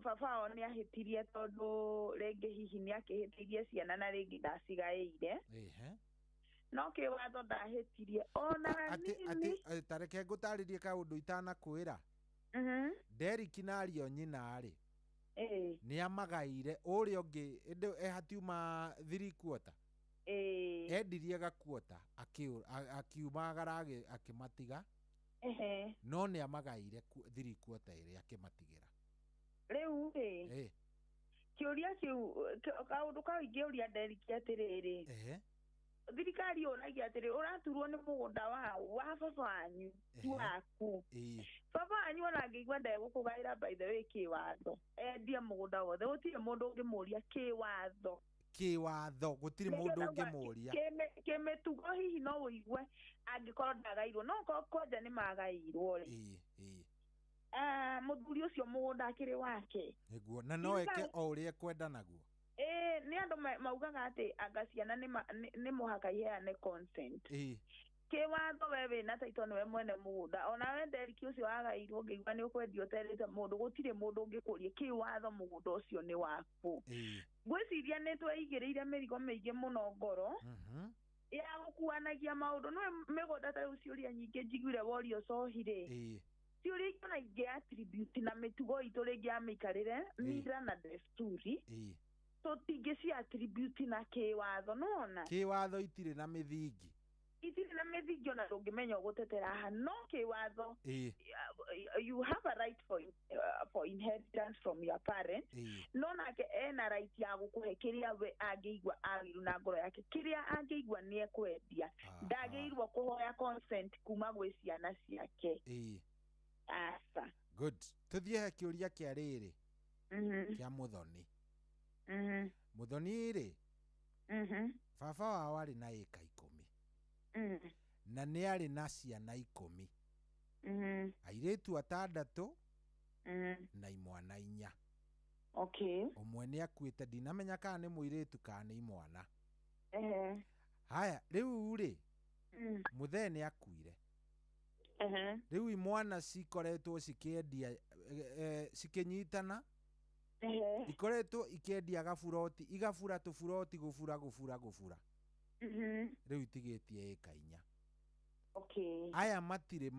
baba wao nĩ ahĩtirie tondũ rĩngĩ hihi nĩ akĩhĩtĩirie ciana na rĩngĩ ndacigaĩire no kĩwatho ndahĩtirie ona hanini. Tareke ngũtarĩrie kaũndũ itanakwĩra. Derrick na ariũ nyina-rĩ nĩ amagaire ũrĩa ũngĩ hatiuma 3 quarter endirie gakuota akiumagara akĩmatiga no nĩ amagaire 3 quarter ĩrĩa akĩmatigĩra. Rĩu kĩũria kĩu kaũndũ kau ingĩũria Derrick atĩrĩrĩ, thirikari yũragia atĩrĩ ũraturwo nĩ mũgũnda wa baba wanyu ti waku. Baba wanyu ona angĩigua ndegũkũgaĩra by the way kĩwatho endie mũgũnda wothe gũtirĩ mũndũ ũngĩmũria kĩwatho gũtirĩ mũndũ ũngĩmũria kĩmĩtugo hihi no ũigue angĩkorwo ndagairwo no koja nĩ magairwo mũthuri ũcio mũgũnda akĩrĩ wake nĩguo na no eke o ũrĩa ekwenda naguo. Nĩ andũ maugaga atĩ anga ciana nĩ mũhaka iheane consent. Kĩwatho we wĩna taito nĩwe mwene mũgũnda ona we Derrick ũcio wagairwo ũngĩigua nĩ ũkwendio ũterĩte mũndũ gũtirĩ mũndũ ũngĩkũria kĩwatho mũgũnda ũcio nĩ waku. Ngwĩciria nĩ tweigĩrĩire mĩrigo mĩingĩ mũno ngoro ya gũkuanagia maũndũ no mĩgũnda ta rĩu ciũria nyingĩ njiguire Warriors ohire ciũria ikona ingĩ attribute na mĩtugo itũ rĩngĩ ya mĩikarĩre mira na desturi tũtingĩ attribute na kĩwatho nona kĩwatho itirĩ na mĩthingi ona ndũngĩmenya ũgũtetera haha no kĩwatho you have a right for inheritance from your parents no nake ena right ya gũkũhe kĩrĩa we angĩigua agĩrĩirwo na ngoro yake kĩrĩa angĩigua nĩ ekwendia ndagĩrĩirwo kũhoya consent kuma gwĩ ciana ciake. Asa good tuthiĩ he kĩũria kĩa rĩrĩ kĩa Muthoni. Muthoni rĩ baba wao arĩ na ĩka 10 na nĩ arĩ na ciana 10 airĩtu 6 na imwana 4. Ũmwe nĩ akuĩte ndinamenya kana nĩ mũirĩtu kana nĩ imwana. Haya rĩu rĩ mũthee nĩ akuire rĩu imwana cikoretwo cikĩendia cikĩnyitana ikoretwo ikĩendia gaburoti igabura tũburoti gũbura rĩu itigĩtie ĩka 4. Aya matirĩ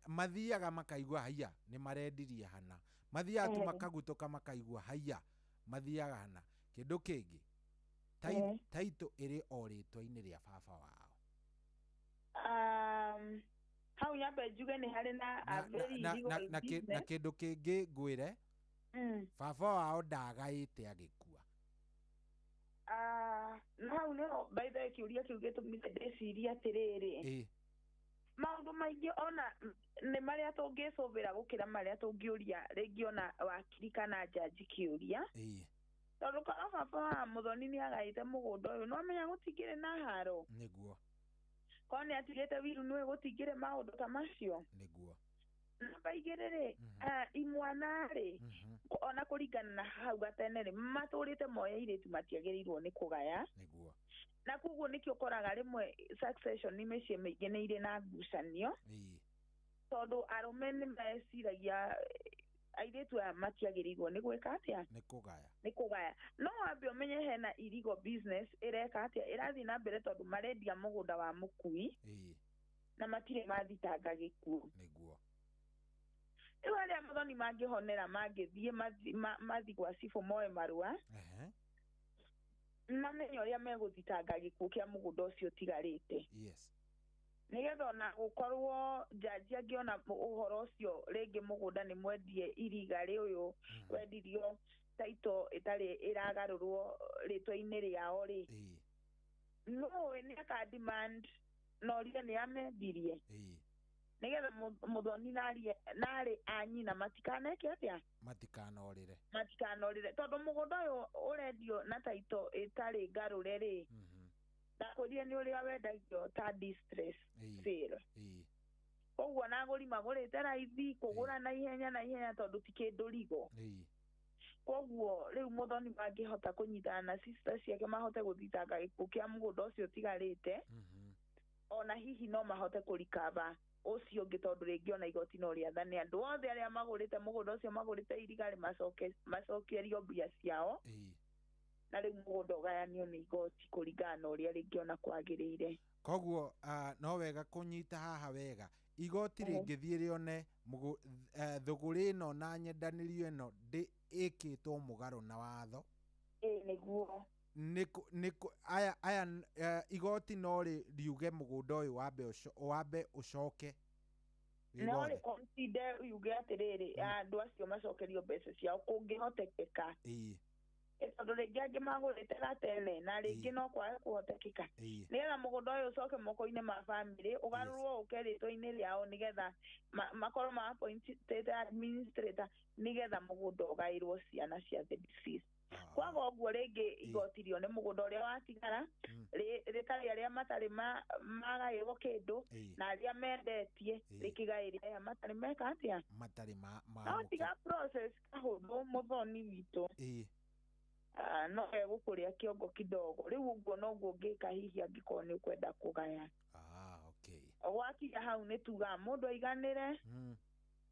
mathiaga makaigua haya nĩ marendirie hana mathiaga tu makagutũka makaigua haya mathiaga hana. Kĩndũ kĩngĩ taito ĩrĩ o rĩtwa-inĩ rĩa baba wao. Hau nyambe njuge nĩ harĩ na kĩndũ kĩngĩ ngwĩre baba wao ndagaĩte agĩkua. Hau nĩho by the way kĩũria kĩu gĩtũmire ndĩcirie atĩrĩrĩ maũndũ maingĩ ona nĩ marĩa tũngĩcũbĩra gũkĩra marĩa tũngĩũria rĩngĩ ona wakiri kana jaji kĩũria tondũ kana baba wa Muthoni nĩ agaĩte mũgũnda ũyũ no amenya gũtingĩrĩ na haro nĩguo korwo nĩ atigĩte wiru nĩwe gũtingĩrĩ maũndũ ta macio nĩguo. Namba igĩrĩ imwana rĩ ona kũringana na hau gatene rĩ matũrĩte moya irĩtu matiagĩrĩirwo nĩ kũgaya nĩguo na koguo nĩkĩo ũkoraga rĩmwe succession nĩ mĩciĩ mĩingĩ nĩ irĩ na ngucanio tondũ arũme nĩ meciragia airĩtu aya matiagĩrĩirwo nĩ gwĩka atĩa nĩ kũgaya no wambe ũmenye hena illegal business ĩreka atĩa ĩrathiĩ na mbere tondũ marendia mũgũnda wa mũkui na matirĩ mathitanga gĩkuũ nĩguo. Rĩu arĩa Muthoni mangĩhonera mangĩthiĩ mathi gwa cibũ moe marũa mamenye ũrĩa megũthitanga gĩkuũ kĩa mũgũnda ũcio ũtigarĩte nĩgetha ona gũkorwo jaji angĩona ũhoro ũcio rĩngĩ mũgũnda nĩ mwendie irigarĩ ũyũ wendirio taito ĩtarĩ ĩragarũrwo rĩtwa-inĩ rĩao rĩ no nĩ aka demand no rĩe nĩ amendirie nĩgetha Muthoni narĩ anyina matikaneke atĩa matikanorĩre tondũ mũgũnda ũyũ ũrendio na taito ĩtarĩ ngarũre rĩ ndakwĩrire nĩ ũrĩa wendagio ta distress sale koguo na agũri magũrĩte raithi kũgũra na ihenya tondũ ti kĩndũ rigo koguo rĩu Muthoni mangĩhota kũnyitana na sister ciake mahote gũthitanga gĩkuũ kĩa mũgũnda ũcio ũtigarĩte ona hihi no mahote kũrikava ucio ngi tondu ringi ona igoti no riathane andu othe aria magurite mugunda ucio magurite irigari macokerio mbia ciao na riu mugunda ugayanio ni igoti kuringana na uria ringi ona kwagirire. Koguo no wega kunyita haha wega igoti ringithie rione thuguri ino na nyendanirio ino ikitwo mugaro na watho niguo aya igoti no riuge mugunda uyu wambe ucoke no ri consider yuge atiriri andu acio macokerio mbeca ciao kungihotekeka tondu ringi angi magurite gatene na ringi no kwage kuhotekeka nigetha mugunda uyu ucoke moko-ini ma family ugarurwo uke ritwa-ini riao nigetha makorwo ma appointed administrator nigetha mugunda ugairwo ciana cia the deceased. Kwaga ũguo ringi igoti rione mugunda uria watigara ritari aria matari magairwo kindu na aria mendetie rikigairia aya matari meka atia matari no tiga process kahuthu muthoni witu no egukuria kiongo kidogo riu uguo noguo ngika hihi angikorwo ni ukwenda kugaya. Okay. Wakinya hau ni tuga mundu aiganire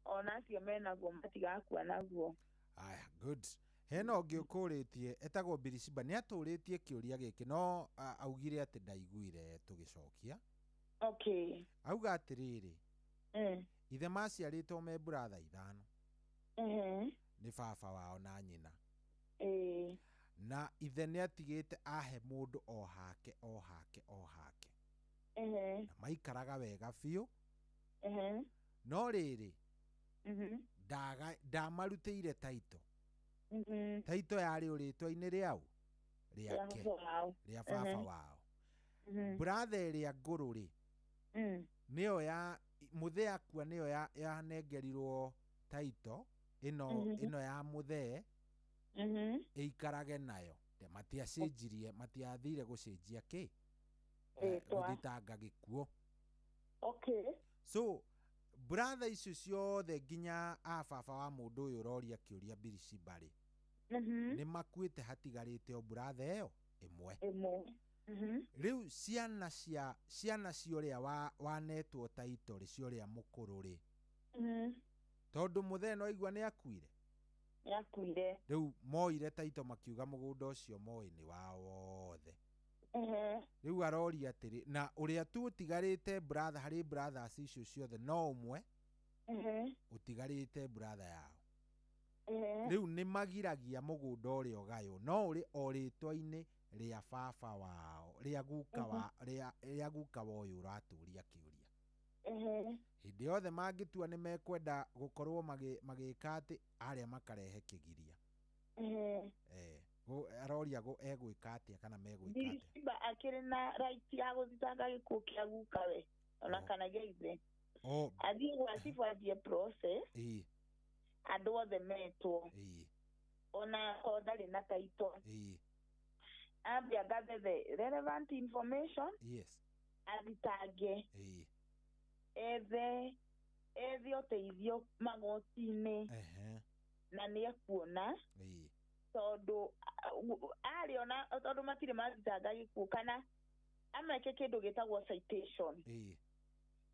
ona acio menaguo matigakua naguo. Aya, good. Hena ungi ukuritie etagwo Birisiba ni aturitie kiuria giki no augire ati ndaiguire tugicokia. Okay. Auga atiriri ithe maciaritwo me brother ithano ni baba wao na nyina na ithe ni atigite ahe mundu o hake na maikaraga wega biu no riri ndamarutĩire taito taito yari uritwa-ini riau riake ria baba wao brother ria nguru ri niyo ya muthe akua niyo yanengerirwo taito ino ya muthe ikarage nayo matiacenjirie matiathire gucenjia ki guthitanga gikuo. Okay. So brother icio ciothe nginya a baba wa mundu uyu roria kiuria Birisiba ri ni makuite hatigarite o brother iyo imwe riu ciana cioria wanetwo taito ri cioria mukuru ri tondu muthe no igua ni akuire riu moire taito makiuga mugunda ucio moi ni wao wothe riu aroria atiri na uria tu utigarite brother hari brothers icio ciothe no umwe utigarite brother yao riu ni magiragia mugunda uria ugayo no uri oritwa-ini ria baba wao ria guka wa uyu uraturia kiuria hindi yothe mangitua ni mekwenda gukorwo magika ati aria makarehe kigiria aroria egwika atia kana megwika atia. Birisiba akiri na right ya guthitanga gikuo kia guka we ona kana geithe athie gwacibu athie process andu othe metwo ona ndari na taito ambe agathe the relevant information athitange ethe uteithio magoti-ini na ni ekuona tondu ariona tondu matire mathitanga gikuo kana ameke kindu gitagwo citation.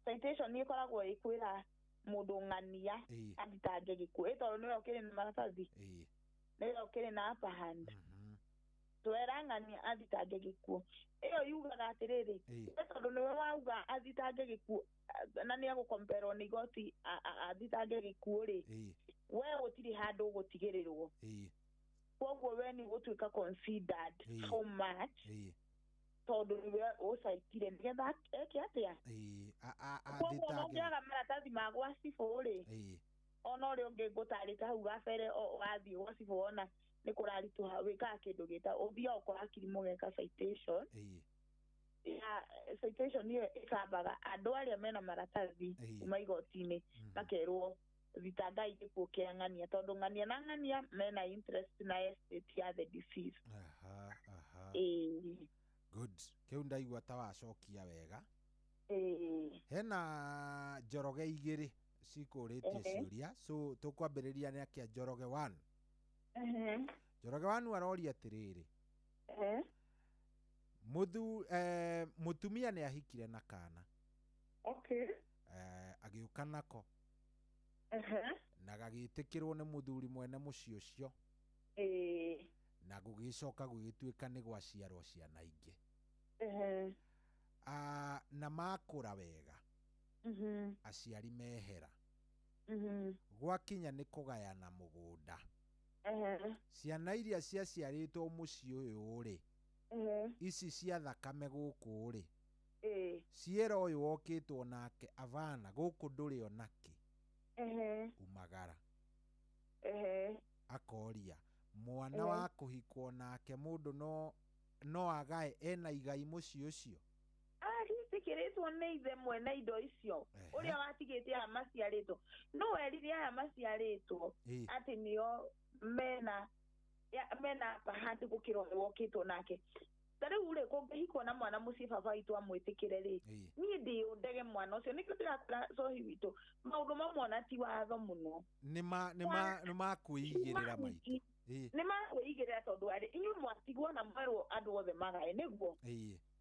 Citation ni ikoragwo ikwira mundu ng'ania athitange gikuo tondu niwe ukiri na maratathi niwe ukiri na upper hand twera ng'ania athitange gikuo iyo yugaga atiriri tondu niwe wauga athitange gikuo na ni agukomperwo ni igoti athitange gikuo ri we gutiri handu ugutigirirwo koguo we ni gutuika considered so much tondu niwe ucaitire nigetha eke atia koguo nongiaga maratathi ma gwacibu ri ona uri ungi ngutarite hau gabere wathie gwacibu wona ni kurarituha wikaga kindu gita uthia ukora kirimo geka citation citation niyo ikambaga andu aria mena maratathi kuma igoti-ini makerwo thitangai gikuo kia ng'ania tondu ng'ania na ng'ania mena interest na estate ya the deceased. Good. Kiu ndaigua ta wacokia wega hena Njoroge igiri cikuritie ciuria so tukwambiriria ni akia Njoroge 1 Njoroge 1 aroria atiriri mutumia ni ahikire na kana agiuka nako na gagitikirwo ni muthuri mwene muciĩ ucio na gugicoka gugituika ni gwaciarwo ciana ingi na makura wega aciari mehera gwakinya ni kugayana mugunda ciana iria ciaciaritwo muciĩ uyu ri ici cia thakame guku ri ciera uyu wokitwo nake avana guku nduri onaki umagara akoria mwana wa kuhikwo nake mundu no agae ena igai muciĩ ucio tikiritwo ni ithe mwene indo icio uria watigite aya maciaritwo no erire aya maciaritwo ati nio mena bahati gukira uyu wokitwo nake tariu ri kungihikwo na mwana muciĩ baba witũ amwitikire ri niĩ ndi undege mwana ucio nikio ndirakora cohi witũ maundu mamwe ona ti watho muno nima kwĩigĩrĩra maitũ nimakwĩigĩrĩra tondu inyuĩ mwatigwo na mwerwo andũ othe magae nĩguo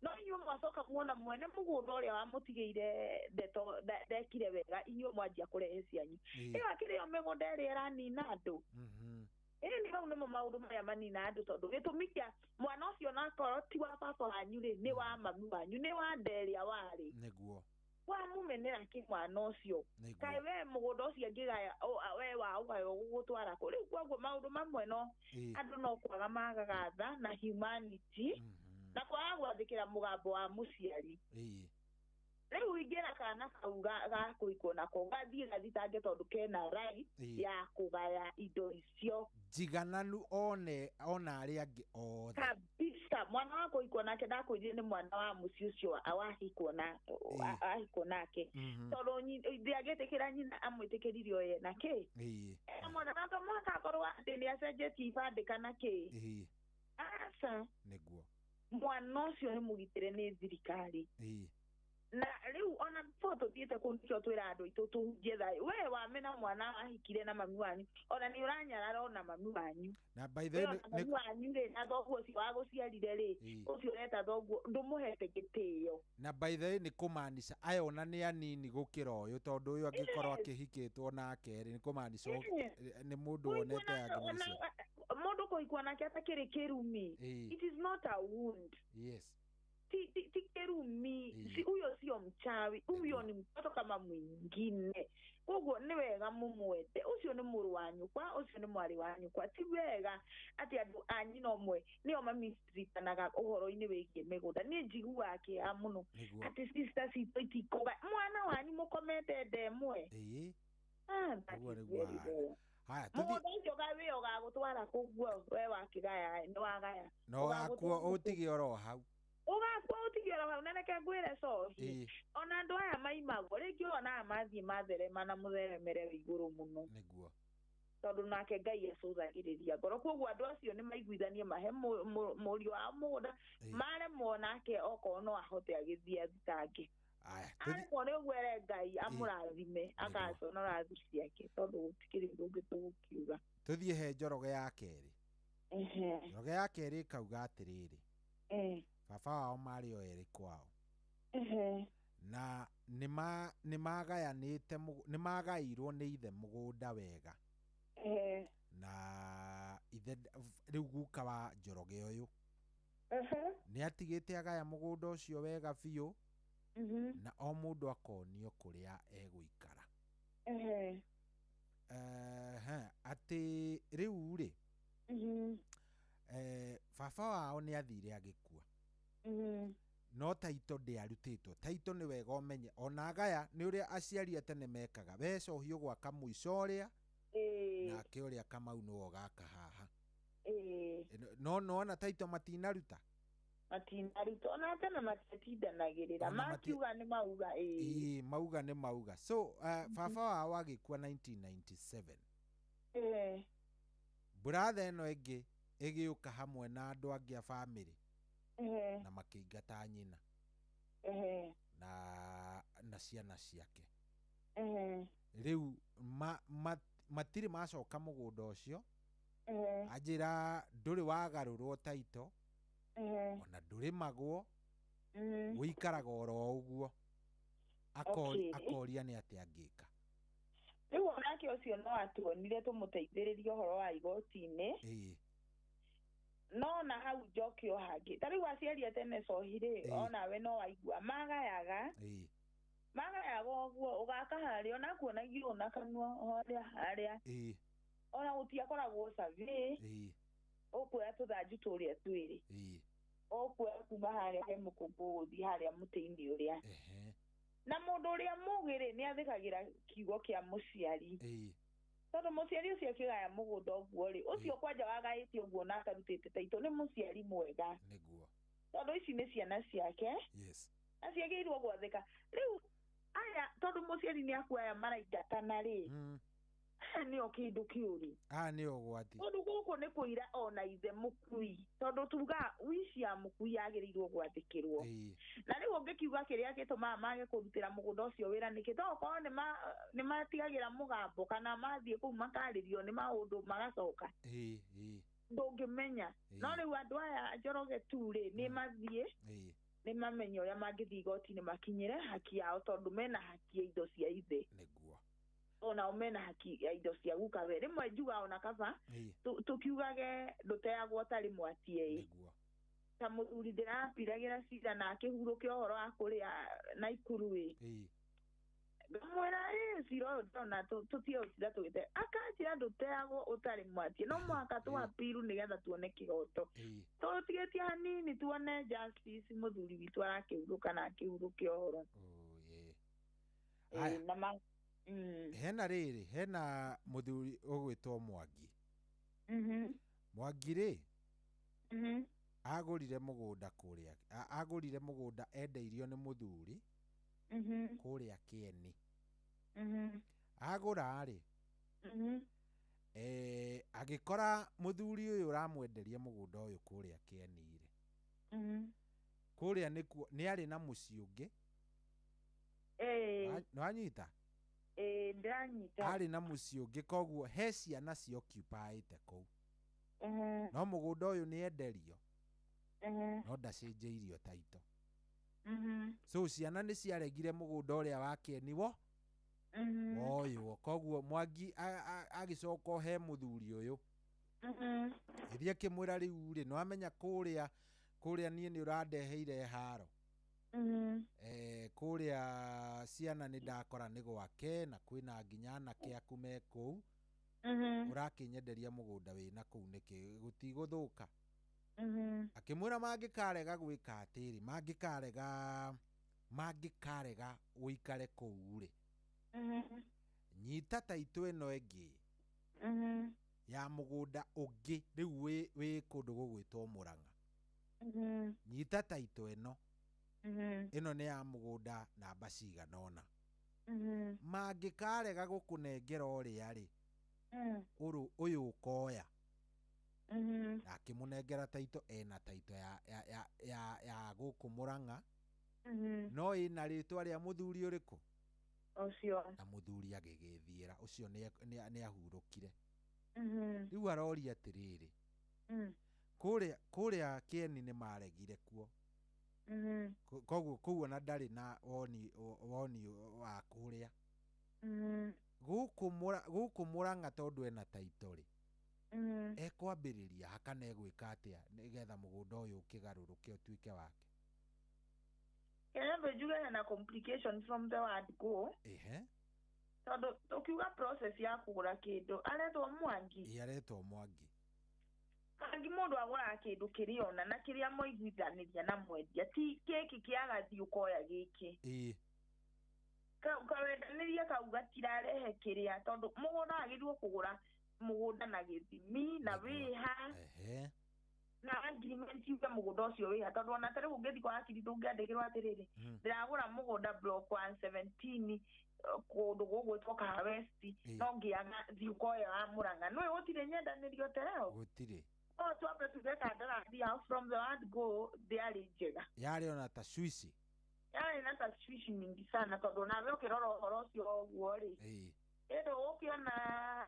no inyuĩ mwacoka muona mwene mũgũnda ũrĩa wamũtigĩire ndeto ndekire wega inyuĩ mwanjia kũrehe cianyu ĩyo akĩrĩ o mĩgũnda ĩrĩa ĩranina andũ ni mau nĩmo maũndũ marĩa manina andũ tondu gĩtũmi kĩa mwana ũcio nakorwo ti wa baba wanyu rĩ nĩ wa mami wanyu nĩ wa nderia warĩ nĩguo wamumenera kĩ mwana ũcio kaĩ we mũgũnda ũcio angĩgaya we waũgayo gũgũtwara kũ rĩu koguo maũndũ mamwe no andũ no kwaga magaga tha na humanity na kwaga gwathĩkĩra mũgambo wa mũciari rĩu ingĩra kana kau gakũikwo nako gathiĩ gathitange tondũ kena right ya kũgaya indo icio njigananu ona arĩa angĩ othe kabisa mwana wa kũikwo nake ndakwĩrire nĩ mwana wa mũciĩ ũcio ahikwo nake tondũ ndiagĩtĩkĩra nyina amwĩtĩkĩrire o ye na kĩ mwana nake mwaka akorwo atĩ nĩ acenjetie ibandĩ kana kĩ aca nĩguo mwana ũcio nĩ mũgitĩre nĩ thirikari na rĩu ona before tuthiĩte kũu nĩkĩo twĩra andũ aitũ tũhunjie thayũ we wamena mwana ahikire na mami wanyu ona nĩ ũranyarara ona mami wanyu na by the way mami wanyu rĩ na thoguo ũcio wagũciarire rĩ ũcio ũreta thoguo ndũmũhete gĩtĩo na by the way nĩ kũmaanisha aya ona nĩ anini gũkĩra ũyũ tondũ ũyũ angĩkorwo akĩhikĩtwo nake rĩ nĩ kũmaanisha nĩ mũndũ wonete angĩmũicia mũndũ kũhikwo nake atakĩrĩ kĩrumi it is not a wound yes ti kerumi huyo sio mchawi huyo ni mtoto kama mwingine koguo ni wega mumwete ucio ni mũrũ wanyu kwa ucio ni mwari wanyu kwa ti wega ati andũ anyu no mwe nĩo mamistritanaga ũhoro-inĩ wĩgiĩ mĩgũnda niĩ njiguaga kĩeha mũno ati sister citũ itikoga mwana wanyu mũkomete ndemwe haya mũgũnda ũcio wĩ ũgagũtwara kũguo we wakĩgaya nĩ wagaya no wakuo ũtige oro hau ugakuo utigĩra hau na reke ngwĩre cohi ona andũ aya maimagwo rĩngĩ onaga mathiĩ matherema na mũtheremere wĩ igũrũ mũno nĩguo tondũ nake Ngai acũthagĩrĩria ngoro koguo andũ acio nĩ maiguithanie mahe mũriũ wa mũgũnda maremwo nake okorwo no ahote agĩthiĩ athitange aremwo nĩ ũguo ere Ngai amũrathime agaconora thu ciake tondũ gũtikĩrĩ ũndũ ũngĩ tũgũkiuga tũthiĩ he Njoroge ya kerĩ Njoroge ya kerĩ ĩkauga atĩrĩrĩ baba wao marĩ o erĩ kwao na nĩmagaĩirwo nĩ ithe mũgũnda wega na ithe rĩu guka wa Njoroge ũyũ nĩ atigĩte agaya mũgũnda ũcio wega biũ na o mũndũ akonio kũrĩa egũikara atĩ rĩu rĩ baba wao nĩ athire agĩkua no taito ndĩarutĩtwo taito nĩ wega ũmenye ona agaya nĩ ũrĩa aciari a tene mekaga wecohi ũgwaka mũico ũrĩa nake ũrĩa Kamau nĩwe ũgaka haha no ona taito matinaruta ona tena matitindanagĩrĩra makiuga nĩ mauga mauga nĩ mauga so baba wao agĩkua 1997 brother ĩno ĩngĩ ĩgĩũka hamwe na andũ angĩ a bamĩrĩ na makĩingata nyina na ciana ciake rĩu matirĩ macoka mũgũnda ũcio anjĩra ndũrĩ wagarũrwo taito ona ndũrĩ magwo wĩikaraga oro ũguo akoria nĩ atĩ angĩka. Rĩu onake ũcio no atuonire tũmũteithĩrĩrie ũhoro wa igoti-inĩ. No na hau njoke o hangĩ. Ta rĩu aciari a tene cohirĩ, onawe no waigua magayaga ũguo ũgaka harĩa ona kuonagio na kanua harĩa. Ona gũtiakoragwo survey. Ũkuoya tũthanju tũrĩa twĩrĩ. Ũkuoya kuma harĩa he mũkũngũ gũthiĩ harĩa mũtĩ-inĩ ũrĩa. Na mũndũ ũrĩa mũgĩrĩ nĩ athĩkagĩra kiugo kĩa mũciari. Tondũ mũciari ũcio akĩgaya mũgũnda ũguo rĩ, ũcio kwanja wagaĩte ũguo na akarutĩte taitũ nĩ mũciari mwega. Tondũ ici nĩ ciana ciake. Na ciagĩrĩirwo gwathĩka. Rĩu aya tondũ mũciari nĩ akuoya maraingatana rĩ, nĩo kĩndũ kĩũru. Nĩo ũgwati. Tondũ gũkũ nĩ kũira ona ithe mũkui. Tondũ tuga wici ya mũkui yagĩrĩirwo gwathĩkĩrwo. Na rĩu ũngĩkiuga kĩrĩa gĩtũmaga mage kũrutĩra mũgũnda ũcio wĩra nĩkĩ? Tondũ okorwo nĩ matigagĩra mũgambo kana mathiĩ kũu makarĩrio nĩ maũndũ magacoka. Ndũngĩmenya. No rĩu andũ aya Njoroge tu rĩ, nĩ mathiĩ nĩ mamenye ũrĩa mangĩthiĩ igoti-inĩ makinyĩre haki yao tondũ mena haki ya indo cia ithe. Ona mena haki ya indo cia gukawe. Rĩmwe njuga ona kaba tukiugage ndũteagwo tarĩ mwati. Ta mũthuri ndĩrapiragĩra cira na akĩhurũke ũhoro wa kũrĩa Naikuru ngamwĩra cira ũyũ ndona tũtiũcira tũgĩte akanjĩra ndũteagwo ũtarĩ mwati. No mũhaka tũapiru nĩgetha tuone kĩhoto. Tũtigĩtie hanini tuone justice mũthuri witũ arakĩhurũka na akĩhurũke ũhoro. Hena rĩrĩ, hena mũthuri ũgwĩtwo Mwangi. Mwangi rĩ, agũrire mũgũnda endeirio nĩ mũthuri kũrĩa Kĩeni. Agũra rĩ, agĩkora mũthuri ũyũ ũramwenderia mũgũnda ũyũ kũrĩa Kĩeni rĩ, kũrĩa nĩ arĩ na mũciĩ ũngĩ. Nĩwanyita? Ndanyita. Arĩ na mũciĩ ũngĩ koguo he ciana cioccupiĩte kũu. No mũgũnda ũyũ nĩ enderio. No ndacenjĩirio taito. So ciana nĩ ciaregire mũgũnda ũrĩa wa Kĩeni woywo. Koguo Mwangi agĩcoka he mũthuri ũyũ. Gĩthiĩ akĩmwĩra rĩu rĩ, nĩwamenya kũrĩa niĩ nĩ ũrandeheire haro. Kũrĩa ciana nĩ ndakora nĩ gwake na kwĩna nginya anake aku me kũu. Ũrakĩnyenderia mũgũnda wĩna kũu nĩkĩ gũtigũthũka? Akĩmwĩra mangĩkarega gwĩka atĩrĩ, mangĩkarega ũikare kũu rĩ, nyita taitũ ĩno ĩngĩ ya mũgũnda ũngĩ rĩu wĩ kũndũ gũgwĩtwo Mũrang'a. Nyita taitũ ĩno nĩ ya mũgũnda namba cigana ũna. Mangĩkarega gũkũnengera ũrĩa rĩ, ũyũ ũkoya. Na akĩmũnengera taito, ena taito ya gũkũ Mũrang'a. No ĩna rĩtwa rĩa mũthuri ũrĩkũ? Ũcio. Na mũthuri agĩgĩthiĩra, ũcio nĩ ahurũkire. Rĩu aroria atĩrĩrĩ, kũrĩa Kĩeni nĩ maregire kuo. Koguo kũu ona ndarĩ na woni wa kũrĩa. Gũkũ Mũrang'a tondũ ena taito rĩ, ekwambĩrĩria hakana egwĩka atĩa nĩgetha mũgũnda ũyũ ũkĩgarũrũke ũtuĩke wake. Kenya njuge hena complication from the word go. Tondũ ũkiuga process ya kũgũra kĩndũ aretwo Mwangi. Aretwo Mwangi. Mwangi mũndũ agũraga kĩndũ kĩrĩa ona na kĩrĩa mũiguithanĩria na mwendia, ti kĩki kĩagathiĩ ũkoya gĩkĩ. Kawendanĩria kau gatirarehe kĩrĩa, tondũ mũgũnda wagĩrĩirwo kũgũra mũgũnda na gĩthimi na wĩha. Na agreement yuge mũgũnda ũcio wĩha, tondũ ona tarĩu ũngĩthiĩ kwa wakiri ndũngĩandĩkĩrwo atĩrĩrĩ, ndĩragũra mũgũnda block 117 kũndũ gũgwĩtwo Kaha West, no ngĩaga thiĩ ũkoya wa Mũrang'a. Nĩwe gũtirĩ nyendanĩrio teo? Gũtirĩ. No twambe tuge kandarathi yao from the word go ndĩarĩ njega. Yarĩ ona ta swici. Yarĩ na ta swici nyingĩ sana, tondũ nawe ũkĩrora ũhoro ũcio ũguo rĩ, ĩndũ ũkĩona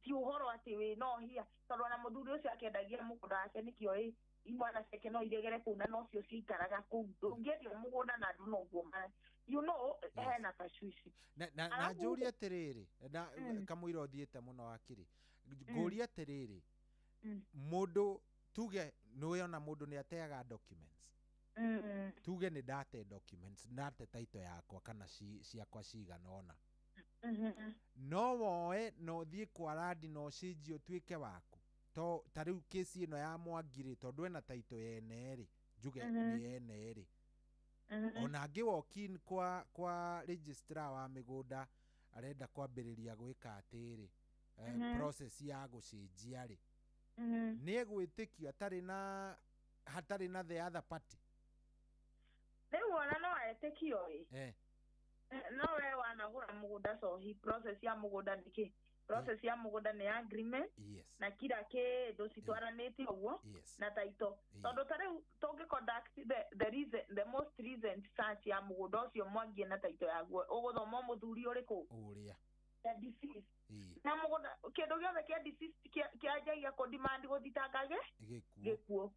ti ũhoro atĩ wĩna ũhia, tondũ ona mũthuri ũcio akĩendagia mũgũnda wake nĩkĩo imwana ciake no iregere kũu na nocio ciikaraga kũu. Ndũngĩendia mũgũnda na andũ noguo you know, hena kashwishi na njũria tiriri na kamwira uthiite muno akiri nguria tiriri mundu tuge niwona mundu ni ateaga documents tuge ni date documents nate title yakwa kana ciakwa ciganona no woe no thie kwa radi no cinji utuike waku to tariu kesi ino ya Mwangire tondu ena title yene ri njuge ni yene ri ona ngi walk-in kwa registrar wa migunda arenda kwambiriria gwika atiri process ya gucenjia ri ni egwitikio hatari na the other party riu ona no etikio no we wanagura mugunda so hi process ya mugunda niki process ya mugunda ni agreement na kila kindu citwaranite uguo na title tondu tariu tungi conduct the most recent search ya mugunda ucio Mwangi na title yaguo uguthoma muthuri uriku uria ya disease na mugunda kindu giothe kia disease kiajagia ko demand guthitangage gikuo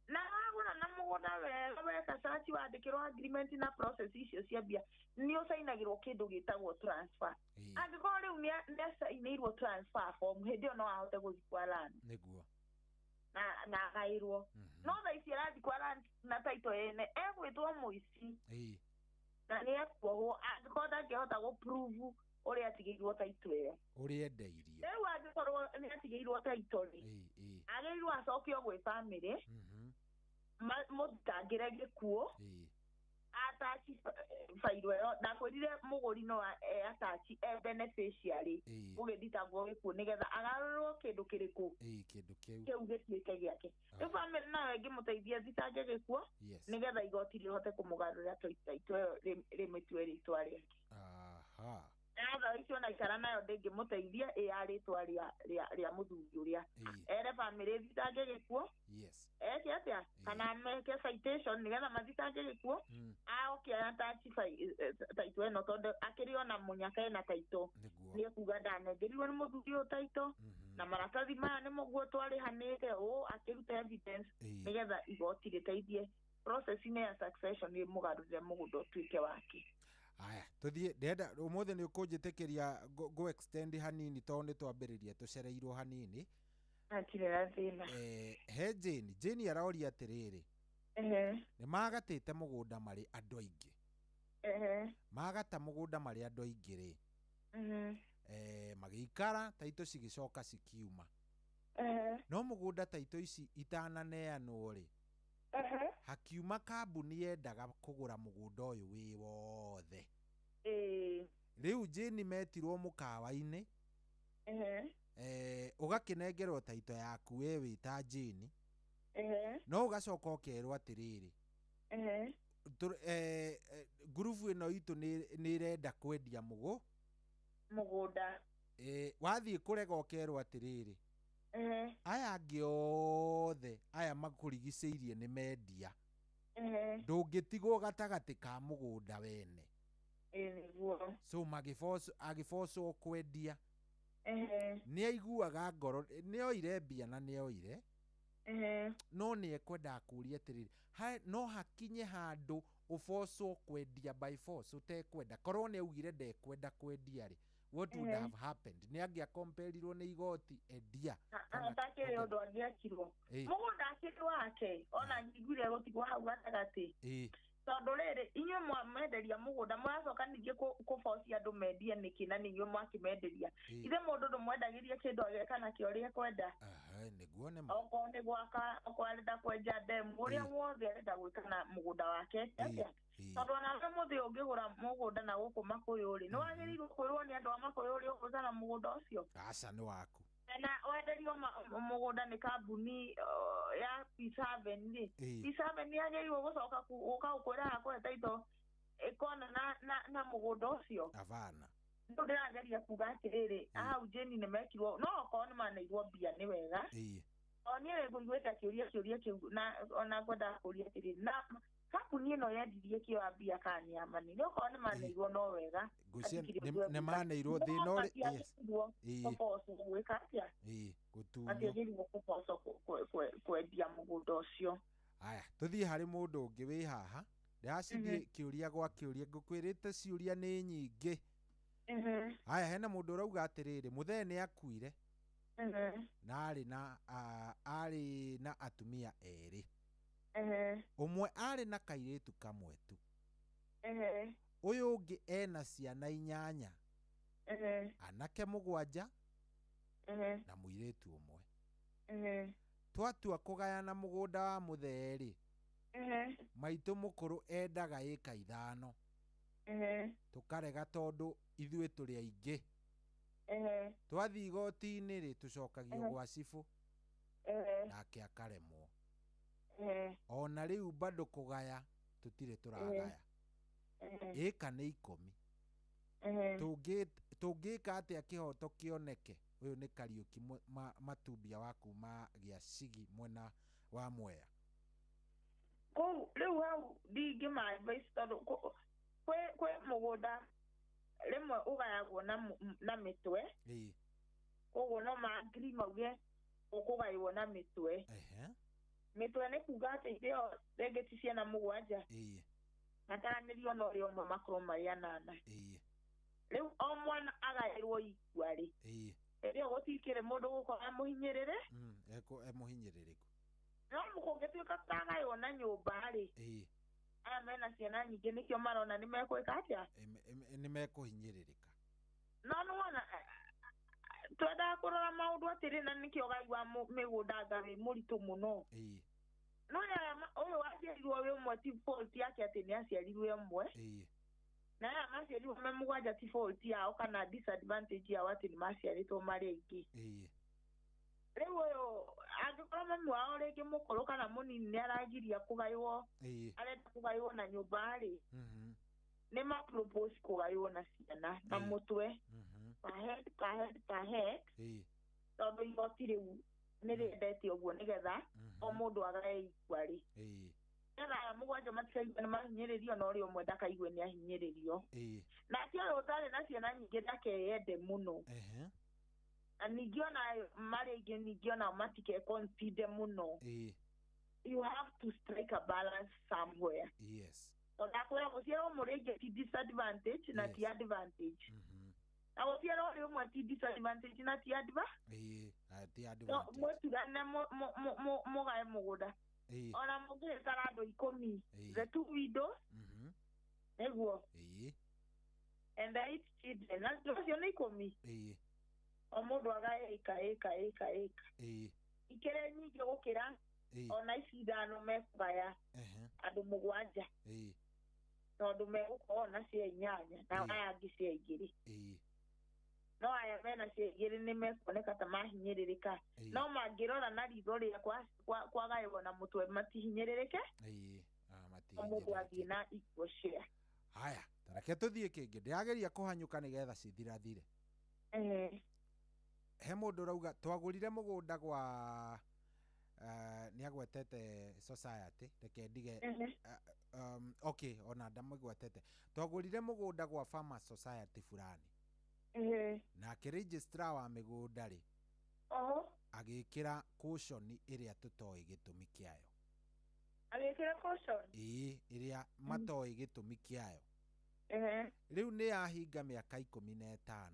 na agura na mugunda weka search wandikirwo agreement na process icio ciambia ni usainagirwo kindu gitagwo transfer angĩkorwo rĩu nĩasainĩirwo transfer form hĩndĩ ĩyo no ahote gũthiĩ kwa land nĩguo na agaĩrwo no thaa ici arathiĩ kwa land na title yene egwĩtwo mũici na nĩekuohwo angĩkorwo ndangĩhota gũprove ũrĩa atigĩirwo title ĩyo ũrĩa endeirio rĩu angĩkorwo nĩatigĩirwo title rĩ agĩrĩirwo acokio gwĩ family mũthitangĩre gĩkuũ atachi fairo yo ndakwirire muguri no atachi beneficiary ugithitangwo gikuo nigetha agarurwo kindu kiriku kindu kiu gituike giake family na wengi muteithia thitange gikuo nigetha igoti rihote kumugarurira title rimitwe ritwa riake aha na icio na ikara nayo ndingimuteithia aritwa ria muthuri uria ere family thitange gikuo eke atia kana meke citation nigetha mathitange gikuo aokia atachi title eno tondu akiriona munyaka ena title ni kuga ndanengerirwo ni muthuri uyu title na maratathi maya ni muguo twarihanire akiruta evidence nigetha igoti riteithie process ya succession ni mugarurire mugunda utuike wake. Aya tuthie ndenda umuthe ni ukunjitikiria go extend hanini to ni twambiririe tucereirwo hanini atire thina he Jane araoria atiriri ni magatite mugunda mari andu aingi magata mugunda mari andu aingi ri magikara taito cigicoka cikiuma no mugunda taito ici itananeanwo ri hakiuma kambuni yendaga kugura mugunda uyu wi wothe riu Jane metirwo mukawa-ini ugakinengerwo taito yaku we wita Jane no ugacoka ukerwo atiriri ngurubu ino itu ni irenda kwendia mugunda wathie kurega ukerwo atiriri aya angi othe aya makurigicĩirie ni mendia ndũngĩtigwo gatagati ka mugunda wene so agĩbocwo kwendia nĩ aiguaga ngoro nĩ oire mbia na nĩ oire no nĩ ekwenda kũria atĩrĩrĩ no hakinye handũ ũbocwo kwendia by force ũtekwenda korwo nĩ augire ndekwenda kwendia rĩ what would have happened ni angia compareirwo ni igoti endia atakire undu angiakirwo mugunda akirwo wake ona ngigure gutigwo hau gatagati tondu riri inywe mwenderia mugunda mwacoka ningi kuforce andu mendie niki na ninyi mwakimenderia ithe mundu ndumwendagirie kindu ageka nakio ria kwenda niguo ne oko ni gwaka oko arenda kwenja demu uria wothe arenda gwika na mugunda wake tondu ona muthi ungigura mugunda na guku Makuyuri ni wagirirwo kwirwo ni andu a Makuyuri uguzana mugunda ucio aca ni waku na wenderio mugunda ni kambuni ya P7 ni P7 ni agirirwo gucoka ukwira hakwe taito ikona na mugunda ucio avana ndu ndirageria kuga atiriri hau Jane ni mekirwo no okorwo ni maneirwo mbia ni wega oni egwĩta kĩũria kĩu na ona ngwenda kũria atiriri na kambuni ino yendirie kĩoya mbia kani amani nĩ okorwo nĩ maneirwo no wega nĩ maneirwo thĩna gwĩka atĩa gũtunywo kwendia mũgũnda ũcio. Aya tũthiĩ harĩ mũndũ ũngĩ wĩ haha ndacindie kiuria gwa kiuria ngukwirite ciuria ni nyingi. Haya, hena mundu urauga atiriri muthee ni akuire na ari na atumia eri. Umwe ari na kairitu kamwe tu. Uyu ungi ena ciana 8. Anake 7 na muiritu umwe. Twatua kugayana mugunda wa muthee maitu mukuru endaga ika 5. Tukarega tondu ithuĩ tũrĩ aingĩ. Twathi igoti-inĩ tucokagio gwa cibu nake akaremwo. Ona rĩu bado kũgaya tũtirĩ tũragaya. Ĩka nĩ 10. Tũngĩka atĩa kĩhoto kĩoneke? Ũyũ nĩ Kariuki Matumbia wa kuma Gĩacigi mwena wa Mwea. Rĩu hau ndingĩma advice tondũ kwĩ mũgũnda rĩmwe ũgayagwo na mĩtwe. Koguo no maangiri mauge ũkũgaywo na mĩtwe. Mĩtwe nĩ kuga atĩ ithĩo rĩngĩ ti ciana 7 mataranĩrio na ũrĩa ũmwe makorwo marĩ 8. Rĩu o mwana agaĩrwo ikua rĩ, ĩrĩa gũtikĩrĩ mũndũ gũkorwo mũhinyĩrĩre. Mũhinyĩrĩrĩku no kũngĩtuĩka kagaywo na nyũmba rĩ, aya mena ciana nyingĩ nĩkĩo marona nĩ mekwĩka atĩa, nĩ mekũhinyĩrĩrĩka. No nĩwona twendaga kũrora maũndũ atĩrĩ, na nĩkĩo ũgai wa mĩgũnda anga wĩ mũritũ mũno. No ũyũ waciarirwo wĩ ũmwe ti fault yake atĩ nĩ aciarirwo ũmwe, na aya maciarirwo me 7 ti fault yao kana disadvantage yao atĩ nĩ maciarĩtwo marĩ aingĩ. Rĩu ũyũ angĩkorwo mami wao rĩngĩ mũkũrũ kana mũnini nĩ aragiria kũgaywo, arenda kũgaywo na nyũmba rĩ, nĩ ma propose kũgaywo na ciana na mũtwe ka head tondũ igoti rĩu nĩ rĩendete ũguo nĩgetha o mũndũ agae ikua rĩ. Nĩgetha aya 7 matikaigue nĩ mahinyĩrĩrio na ũrĩa ũmwe ndakaigue nĩ ahinyĩrĩrio. Na ti ũyũ ũtarĩ na ciana nyingĩ ndakeyende mũno. Na ningĩ ona marĩ aingĩ ningĩ ona matike consider mũno. You have to strike a balance somewhere. Tondũ akwĩra gũciarwo mũrĩ aingĩ ti disadvantage na ti advantage. Na gũciarwo ũrĩ ũmwe ti disadvantage na ti advantage. Mwĩturane mũgae mũgũnda. Ona mũngĩgĩtara andũ 10, the 2 widows, nĩguo. And the 8 children, na ũcio nĩ 10. O mũndũ agae ĩka. Ikĩrĩ nyingĩ gũkĩra ona ici 5 mekũgaya andũ 7. Tondũ megũkorwo na cia 8 na aya angĩ cia 2. No aya mena cia 2 nĩ mekuoneka ta mahinyĩrĩrĩka. No mangĩrora na ritho rĩa kwagaywo na mũtwe matihinyĩrĩrĩke. Mũndũ athiĩ na equal share. Haya, tareke tũthiĩ kĩngĩ. Ndĩrageria kũhanyũka nĩgetha cithirathire. He mũndũ rauga twagũrire mũgũnda gwa nĩ agwetete society reke ndige. Okay, ona ndamũgwetete. Twagũrire mũgũnda gwa farmer society fulani. Nake registrar wa mĩgũnda rĩ, agĩkĩra caution ĩrĩa tũtoĩ gĩtũmi kĩayo. Agĩkĩra caution? Ĩrĩa matoĩ gĩtũmi kĩayo. Rĩu nĩ yahinga mĩaka 15.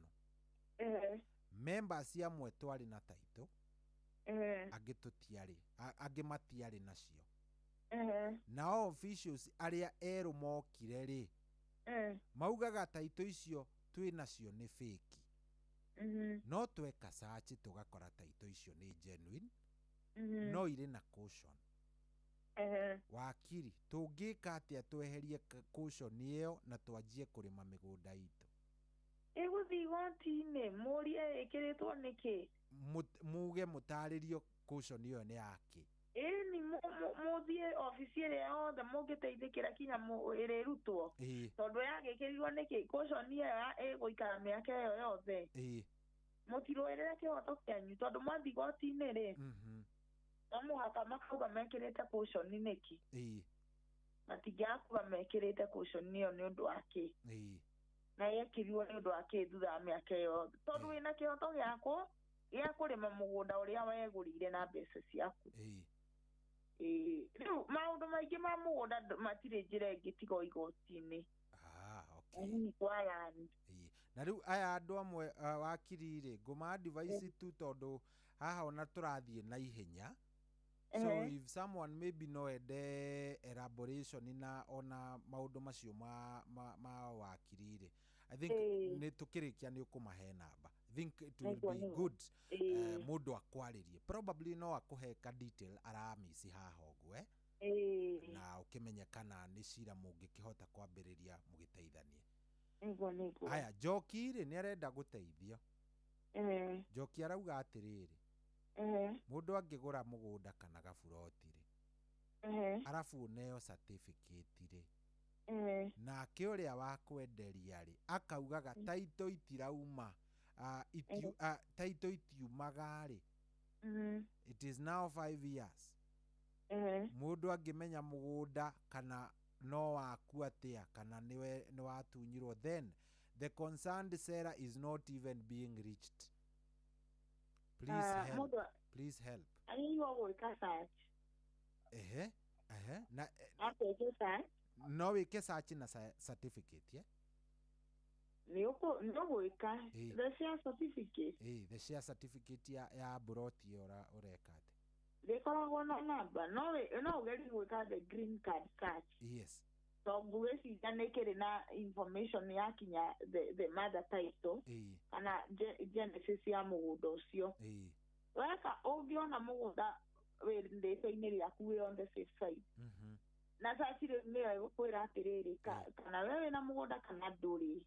Members amwe twarĩ na taito, angĩ tũtiarĩ, angĩ matiarĩ nacio. Nao officials arĩa erũ mokire rĩ, maugaga taito icio twĩ nacio nĩ fake. No tweka search tũgakora taito icio nĩ genuine, no irĩ na caution. Wakiri, tũngĩka atĩa tweherie caution ĩyo na twanjie kũrĩma mĩgũnda itũ? Ĩgũthiĩ igoti-inĩ mũrie ĩkĩrĩtwo nĩkĩ? Muge mũtarĩrio caution ĩyo nĩ yake. Ni mũthiĩ ofici ĩrĩa yothe mũngĩteithĩkĩra kinya ĩrĩrutwo. Tondũ yagĩkĩrirwo nĩkĩ? Caution ĩyo ĩgũikara mĩaka ĩyo yothe. Mũtirũĩrĩre kĩhoto kĩanyu tondũ mwathi igoti-inĩ rĩ, no mũhaka makauga mekĩrĩte caution nĩkĩ? Matingĩakuga mekĩrĩte caution ĩyo nĩ ũndũ wa kĩ? Na yekĩrirwo nĩ ũndũ wa kĩ thutha wa mĩaka ĩyo? Tondũ wĩna kĩhoto gĩakwo gĩa kũrĩma mũgũnda ũrĩa wegũrĩire na mbeca ciaku. riu maundu maingi ma mugunda matire njira ingi tiga o igoti-ini. Okay. Na riu aya andu amwe wakiri nguma advice tu tondu haha ona turathie na ihenya. So if someone maybe no ende elaboration na ona maundu macio ma wakiri I think ni tukirikia ni ukumahe namba. I think it will be good mundu akwaririe probably no akuhe ka detail aramisi haha ogwe na ukimenya kana ni cira mungikihota kwambiriria mugiteithanie. Aya Njoki ni arenda guteithio. Njoki arauga atiriri mundu angigura mugunda kana gaburoti arafu neo certificate nake uria wa kwenderia akaugaga taito itirauma taito itiumaga it is now 5 years. Mundu angimenya mugunda kana no waku atia kana niwe ni watunyirwo then the concerned seller is not even being reached. Please help. Aliyo gwika search. Na search. No wike search na certificate no gwika the share certificate. The share certificate ya broti ureka ati. Ndikoragwo na namba no ugeri gwika the green card search. Yes. So gweci janekere na information yakinya the mother title kana genesis ya mugunda ucio. Weka ungiona mugunda ndete-ini riaku wi on the safe side. Na sachire niyo igukwira atiriri kana wewe na mugunda kana nduri.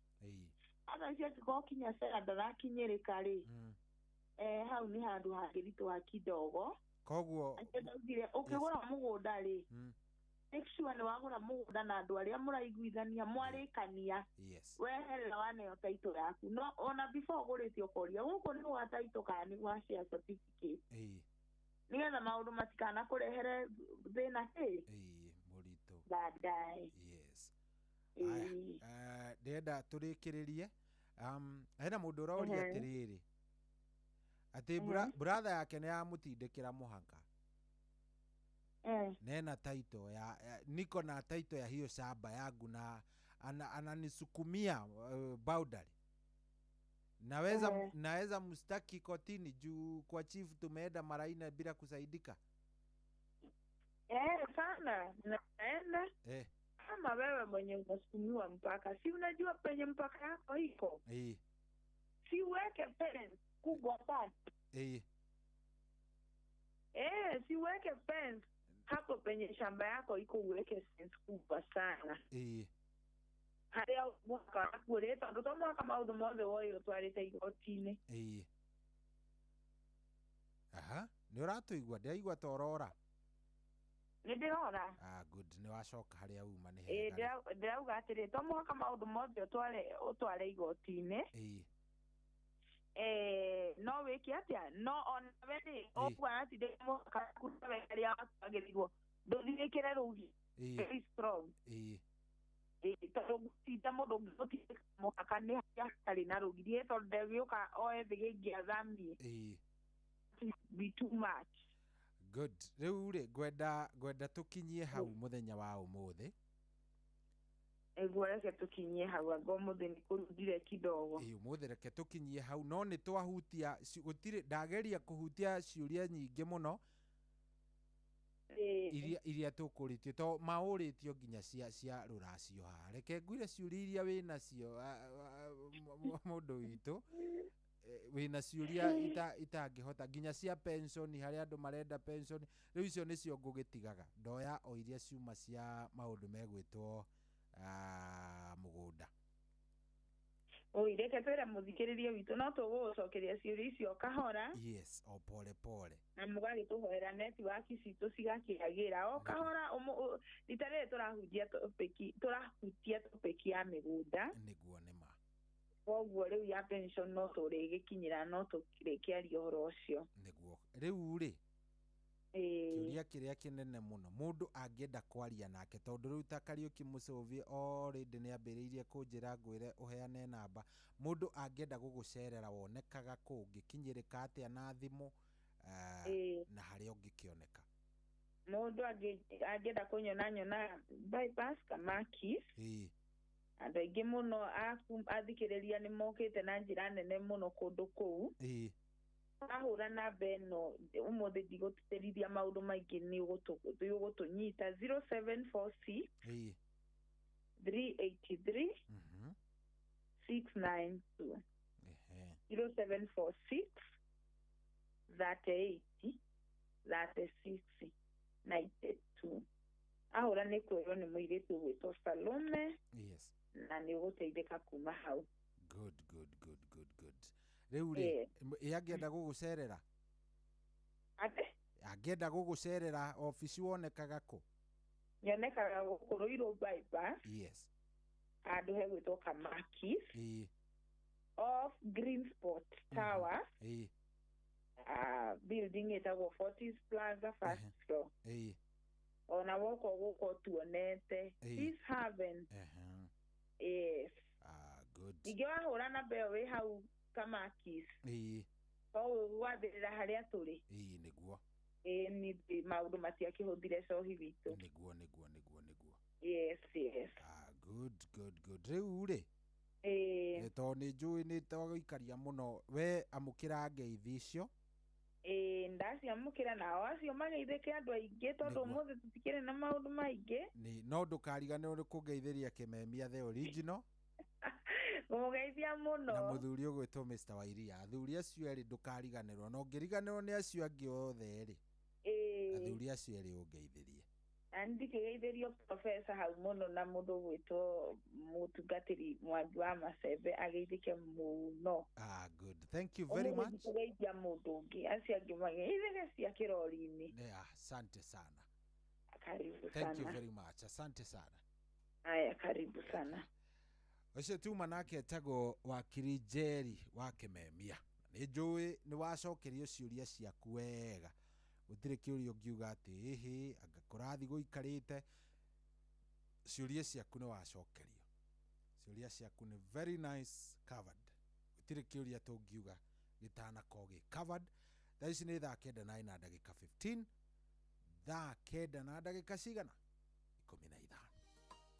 Aba cia kinya sera ndarakinyirika ri. Hau ni handu hangiritua kidogo. Koguo ukigura mugunda ri make sure ni wagura mugunda na andu aria muraiguithania mwarikania. Weherera waneyo title yaku no ona before ugurite ukoria guku ni wa title kana ni wa share certificate. Nigetha maundu matikana kurehere thina murito baadaye. Yes. Ndenda turikiririe hena mundu uroria atiriri ati brother yake ni amutindikira muhaka nena title ya niko na title ya hiyo shamba yangu na ananisukumia boundary. Naweza mustaki kotini juu kwa chief tumeenda maraina bila kusaidika. Sana naenda kama wewe mwenye unasukumiwa mpaka, si unajua penye mpaka yako iko. Si weke fence kubwa sana. Si weke fence hapo penye shamba yako iko, uweke fence kubwa sana. Haria mwaka kureta ndo mwaka maudhu mothe woyo twarite igoti-ini. Ni uratuigua ndirigua torora. Ndirora. Good. Ni wacoka haria uma ni hega. Ndirauga atiri to mwaka maudhu mothe utware igoti-ini. No wiki atia no on very okwa ati de mwaka kuta ria agerirwo nduthikire rugi very strong. Tondũ gũtinda mũndũ ũngĩgũtinda mũhaka nĩ hatarĩ na rũgiri tondũ ndegĩũka oe thĩ gĩngĩathamie. Be too much. Good. Rĩu rĩ ngwenda tũkinyie hau mũthenya wa ũmũthĩ. Reke tũkinyie hau anga ũmũthĩ nĩ kũrundire kidogo. Ũmũthĩ reke tũkinyie hau no nĩ twahutia gũtirĩ ndageria kũhutia ciũria nyingĩ mũno iria tukuritie to mauritio nginya cia ruracio ha reke ngwire ciuria iria wina cio mundu witu wina ciuria itangihota nginya cia pension hari andu marenda pension riu icio nicio ngugitigaga ndoya o iria ciuma cia maundu megwitwo mugunda. Reke twere muthikiririe witu no tugucokeria ciuria icio kahora. Yes, o pole pole. Na mugari tuhoera network citu cigakiagira o kahora ritarire turahutia topiki ya migunda. Niguo nima. Koguo riu ya pension no turigikinyira no turikiaria uhoro ucio. Niguo. Riu ri kiuria kiria kinene muno mundu angienda kwaria nake tondu riu ta Kariuki Mucovi already ni ambiriirie kunjira ngwire uheane namba mundu angienda gugucerera wonekaga ku ngikinyirika atia na thimu na hari ungikioneka. Mundu angĩenda kũnyona bypass Kamakis. Andũ aingĩ mũno athikĩrĩria nĩ mokĩte na njĩra nene mũno kũndũ kũu. Ahũra namba ĩno ũmũthĩ ndigũtĩrithia maũndũ maingĩ nĩ ũgũtũnyita 0746 383 692 0746 38 36 92. Ahora nĩ kwĩrwo nĩ mũirĩtu gwĩtwo Salome. Na nĩ ũgũteithĩka kuma hau. Good. Rĩu rĩ angĩenda gũgũcerera? Angĩenda gũgũcerera ofisi wonekaga kũ? Yonekaga Ruiru bypass. Handũ hegwĩtwo Kamakis. Off Greensport Tower. Building ĩtagwo Fortis Plaza first floor. Ona woko gũkũ tuonete Peace Haven. Yes. Good. Ningĩ wahũra namba ĩyo wĩ hau Kamakis. Wathĩrĩra harĩa tũrĩ. Nĩguo. Nĩ maũndũ matiakĩhũthire cohi witũ. Nĩguo. Yes. Good. Rĩu rĩ tondũ nĩ njũĩ nĩ tũgũikaria mũno, we amũkĩra ngeithi icio. Ndaciamũkĩra nao acio mageithĩke andũ aingĩ tondũ ũmũthĩ tũtikĩrĩ na maũndũ maingĩ. No ndũkariganĩrwo nĩ kũngeithĩria Kĩmemia the original. Kũmũgeithia mũno. Na mũthuri ũgwĩtwo Mr. Wairia. Athuri acio erĩ ndũkariganĩrwo, no ngĩriganĩrwo nĩ acio angĩ othe erĩ. Athuri acio erĩ ũngeithĩrie. Ndikĩgeithĩrio professor hau mũno na mũndũ gwĩtwo mũtungatĩri Mwangi wa Macembe ageithĩke mũno. Good. Thank you very much. Ndikĩgeithia mũndũ ũngĩ acio angĩ mageithĩke cia kĩrori-inĩ. Asante sana. Karibu sana. Thank you very much. Asante sana. Aya, karibu sana. Ũcio tuma nake etagwo wakiri Njeri wa Kĩmemia. Nĩ njũĩ nĩ wacokerio ciũria ciaku wega. Gũtirĩ kĩũria ũngiuga atĩ anga kũrathi gũikarĩte. Ciũria ciaku nĩ wacokerio. Ciũria ciaku nĩ very nice covered. Gũtirĩ kĩũria tũngiuga gĩtanakorwo gĩ covered. Thaa ici nĩ thaa 9:15. Thaa 9 cigana? 15.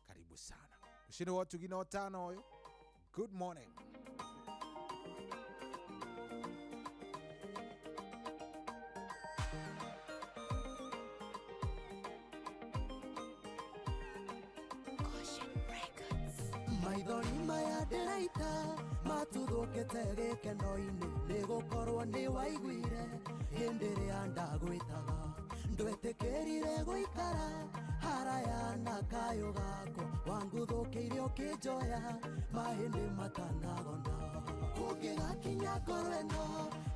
Karibu sana. Ushini watu gina watano oyo. Good morning. Maithori maya ndĩraita matũthũkĩte gĩkeno-inĩ nĩgũkorwo nĩ waiguire hĩndĩ ĩrĩa ndagwĩtaga ndwetĩkĩrire gũikara haraya na kayũ gako wanguthũkĩire ũkĩnjoya mahĩndĩ matanagona kũngĩgakinya ngoro ĩno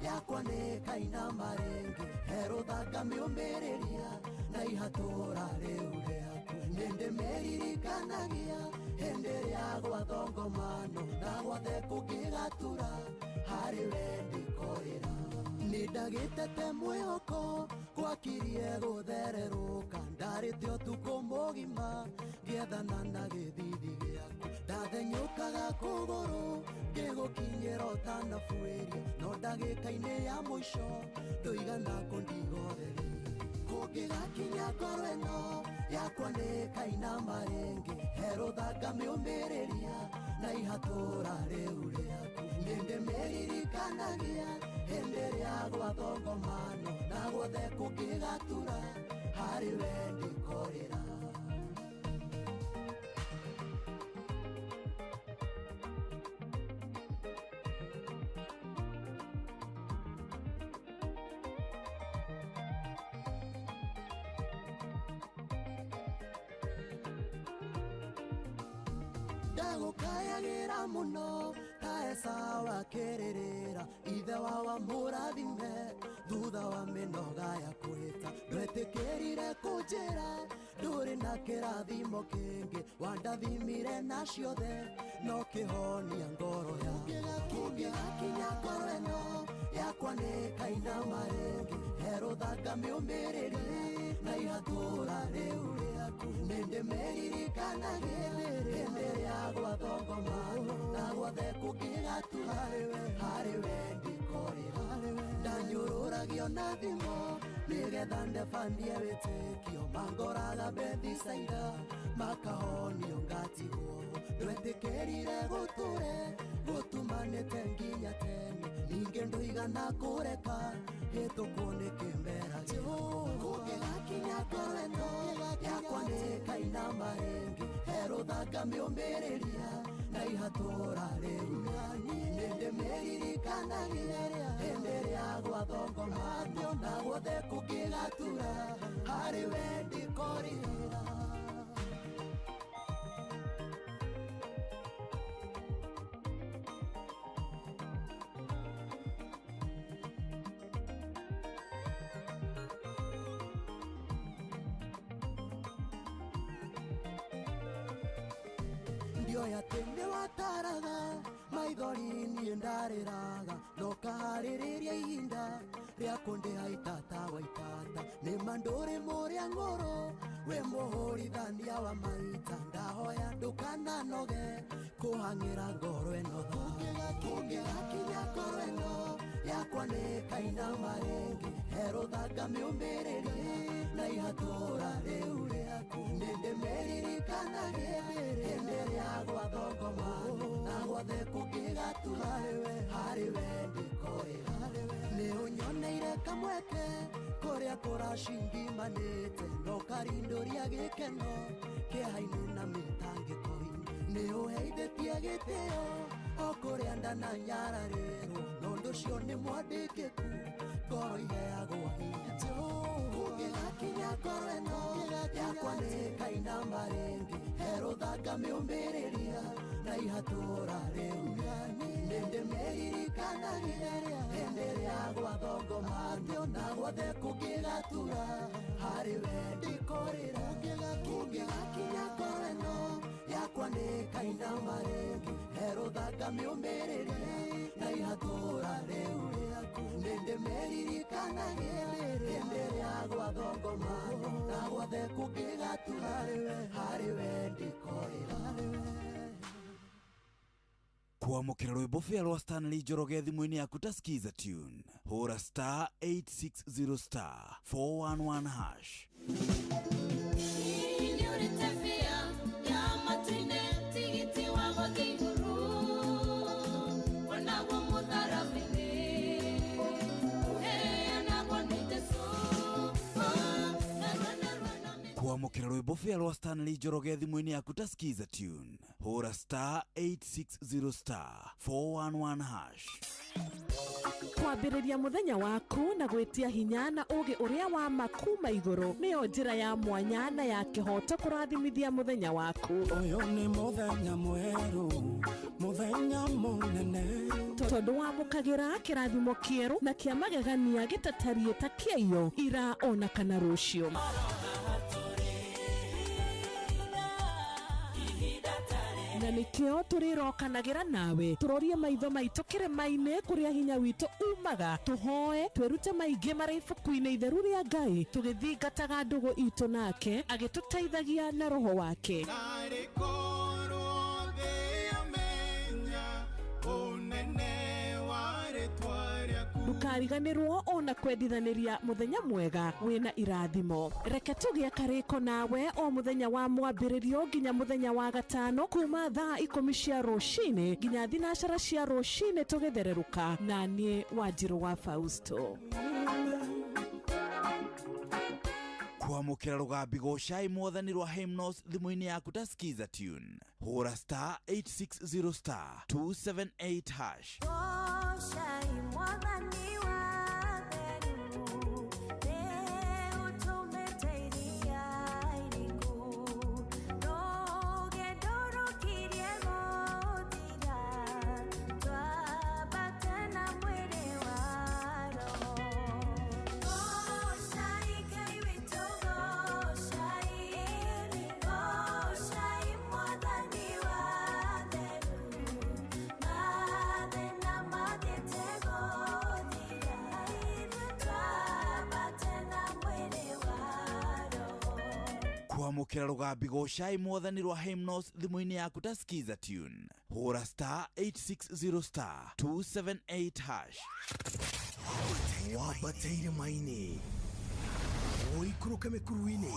yakwa nĩ kaina marĩngĩ herũthanga mĩũmĩrĩria na ihatũra rĩu rĩaku nĩndĩmeririkanagia hĩndĩ ĩrĩa gwathongomano na gwothe kũngĩgatura harĩ we ndikorĩra nĩndagĩtete mwĩhoko gwakirie gũthererũka ndarĩte ũtukũ mũgima ngĩethana na gĩthithi gĩaku ndathenyũkaga kũgũrũ ngĩgũkinyĩra ũtanabuĩria no ndagĩka-inĩ ya mũico ndũigana kũndigotheri kũngĩgakinya ngoro ĩno yakwa nĩ kaina marĩngĩ herũthanga mĩũmĩrĩria na ihatũra rĩu rĩaku nĩndĩmeririkanagia hĩndĩ ĩrĩa gwathongomano na gwothe kũngĩgatura harĩ we ndikorĩra ndagũkayagĩra mũno ta Esawa akĩrĩrĩra ithe wa mũrathime thutha wa mĩnoga ya kwĩta ndwetĩkĩrire kũnjĩra ndũrĩ na kĩrathimo kĩngĩ wandathimire na ciothe no kĩhonia ngoro yaku kũngĩgakinya ngoro ĩno yakwa nĩ kaina marĩngĩ herũthanga mĩũmĩrĩria na ihatũra rĩu rĩaku nĩndĩmeririkanagia hĩndĩ ĩrĩa gwathongomano na gwothe kũngĩgatura harĩ we ndikorĩra ndanyũrũragio na thimo nigetha ndebanie wĩtĩkio mangoraga Bethisaida makahonio ngatigwo ndwetĩkĩrire gũtũre gũtumanĩte nginya tene ningĩ ndũigana kũreka hĩtũkwo nĩ kĩmbera kũngĩgakinya ngoro ĩno yakwa nĩkaina marĩngĩ herũthanga mĩũmĩrĩria na ihatũra rĩu nĩndĩmĩririkanagia hĩndĩ ĩrĩa gwathongoma na guothe kũngĩgatura harĩ we ndikorĩra. Ndioya tene wataraga maithori niĩ ndarĩraga nokaharĩrĩria ihinda rĩa kũndĩha itata wa itata nĩ mandũrĩ mũrĩa ng'ũrũ wĩ mũhũrithania wa maita ndahoya ndũkananoge kũhang'ĩra ngoro ĩno kũngĩgakinya ngoro ĩno yakwa nĩkaina marĩngĩ herũthanga mĩũmĩrĩrie na ihatũra rĩu rĩaku nĩndĩmĩririkanagia hĩndĩ ĩrĩa gwathongoma na guothe kũngĩgatura harĩ we ndikorĩra nĩũnyoneire kamweke kũrĩa kũracingimanĩte nokarindũria gĩkeno kĩeha-inĩ na mĩtangĩko-inĩ nĩũheithĩtie gĩtĩo o kũrĩa ndananyararĩrwo nondũ ũcio nĩ mwandĩkĩku ngoro iheagwo hinya kũngĩgakinya ngoro ĩno yakwa nĩkaina marĩngĩ herũthanga mĩũmĩrĩria na ihatũra rĩu nĩndĩmĩririkanagia hĩndĩ ĩrĩa gwathongoma na guothe kũngĩgatura harĩ we ndikorĩra kũngĩgakinya ngoro ĩno yakwa nĩkaina marĩngĩ herũthanga mĩũmĩrĩria na ihatũra rĩu rĩaku nĩndĩmĩririkanagia hĩndĩ ĩrĩa gwathongoma na guothe kũngĩgatura harĩ we ndikorĩra. Kuamukira rwĩmbo fĩa rwa Stanley Njoroge thimũ-inĩ yaku ta skiza tune hũra *860*411#. Kuamukira rwĩmbo fĩa rwa Stanley Njoroge thimũ-inĩ yaku ta skiza tune hũra *860*411#. Kwambĩrĩria mũthenya waku na gwĩtia hinya na ũgĩ ũrĩa wa makuma igũrũ nĩyo njĩra ya mwanya na ya kĩhoto kũrathimithia mũthenya waku. Ũyũ nĩ mũthenya mwerũ, mũthenya mũnene, tondũ wamũkagĩra kĩrathimo kĩerũ na kĩa magegania gĩtatarie ta kĩayo ira ona kana rũciũ. Na nĩkĩo tũrĩrokanagĩra nawe tũrorie maitho maitũ kĩrĩma-inĩ kũrĩa hinya witũ umaga tũhoe twĩrute maingĩ marĩ ibuku-inĩ itheru rĩa Ngai tũgĩthingataga ndũgũ itũ nake agĩtũteithagia na roho wake. Ndũkariganĩrwo ona kwendithanĩria mũthenya mwega wĩna irathimo. Reke tũgĩe karĩko nawe o mũthenya wa mwambĩrĩrio nginya mũthenya wa gatano kuma thaa 10 cia rũcinĩ nginya thinacara cia rũcinĩ tũgĩthererũka na niĩ Wanjirũ wa Fausto. Kuamukira rũgambi goca imwathani rwa hymnos thimũ-inĩ yaku ta skiza tune hũra *860*278#. Kuamukira rũgambi goca imwathani rwa hymnos thimũ-inĩ yaku ta skiza tune hũra *860*278#. Wabatĩire maini Oikuruka mekuruine.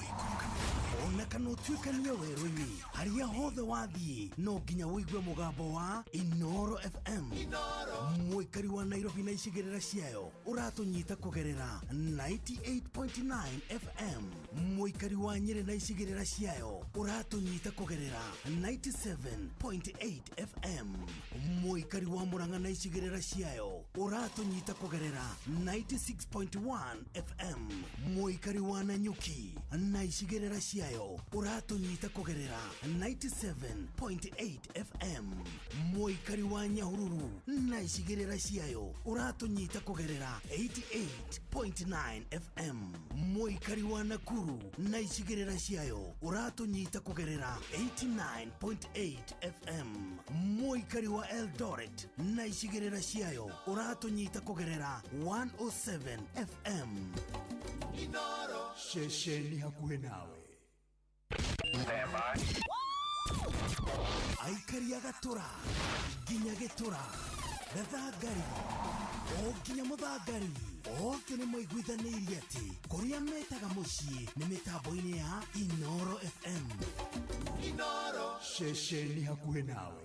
Ona kanotwika niya weroni. Haria hothe wathie. No nginya wigue mugambo wa Inoro FM. Muikari wa Nairobi na icigerera ciayo. Uratunyita kugerera 98.9 FM. Muikari wa Nyeri na icigerera ciayo. Uratunyita kugerera 97.8 FM. Muikari wa Murang'a na icigerera ciayo. Uratunyita kugerera 96.1 FM. Muikari wa Nanyuki na icigerera ciayo. Uratunyita kugerera 97.8 FM. Muikari wa Nyahururu na icigerera ciayo. Uratunyita kugerera 88.9 FM. Muikari wa Nakuru na icigerera ciayo. Uratunyita kugerera 89.8 FM. Muikari wa Eldoret na icigerera ciayo. Uratunyita kugerera 107 FM. Inoro shesheni hakuhe nawe. Aikari agatura ginya getura gathagari o ginya muthagari o kene moiguithanirie ati kuria metaga mucii ni mitambo-ini ya Inoro FM. Inoro shesheni hakuhe nawe.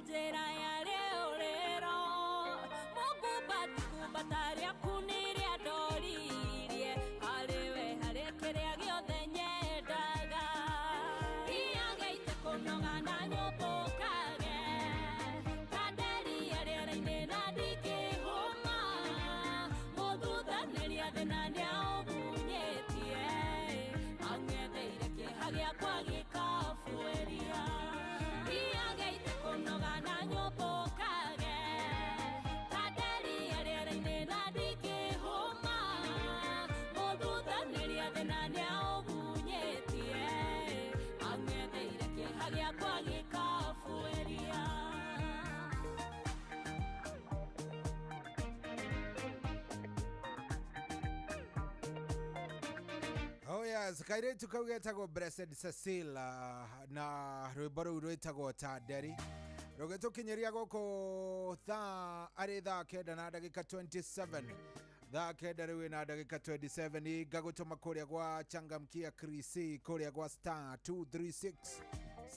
Njera ya leo lero mukubati kubataria kuniria doririe halewe harekerea giothe nyendaga iyageite kunoga na nyobokage kaderi arera-ini na ndingihuma muthuthaneria thina niaũgunyitie ang'etheire kĩeha gĩakwa gĩkabuĩria iyageite kunoga na nyobokage kaderi arera-ini na ndingihuma muthuthaneria thina niaũgunyitie ang'etheire kĩeha gĩakwa gĩkabuĩria. Oh yes, kairetu kau getagwo Blessed Cecil na rwimbo rũu rwĩtagwo Tanderi rũgĩtũkinyeria gũkũ arĩ thaa kenda na ndagĩka 27 thaa kenda rĩu na ndagĩka 27 ngagũtũma kũrĩa gwa Changamkia Krisi kũrĩa gwa star 236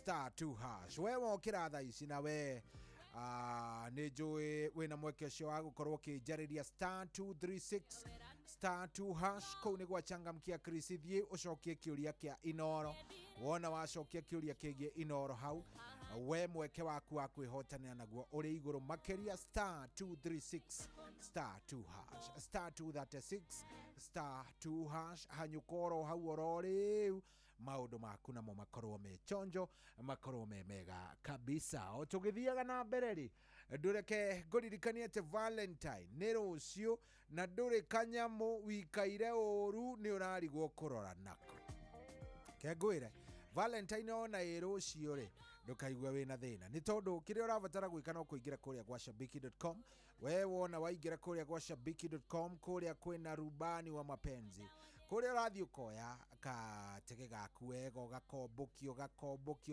*2#. We wokira thaa ici na we nä njå wä mweke cio wa gå korwo kä njariria *236 *2#. Kå u nä gwachangamkia Chris thiä å cokie kä å ria kä a Inoro. Wona wacokia kä å ria kä giä Inoro hau, we mweke waku wa kwä hotanä naguo å rä igå rå makä *236 *2#, *236 *2#. hanyå koro hau oro rä u maundu maku namo makorwo me chonjo, makorwo me mega kabisa. O tugithiaga na mbere ri ndureke nguririkania ati Valentine ni rucio na nduri kanyamu wikaire uru ni urarigwo kurora nako. Ke ngwire Valentine ona irucio ri ndukaigwe wina thina ni tondu kire urabatara gwika no kuingira kuria gwa shabiki.com. we wona waingira kuria gwa shabiki.com kuria kwina rubani wa mapenzi kuria urathio koya katege gaku wega gakombokio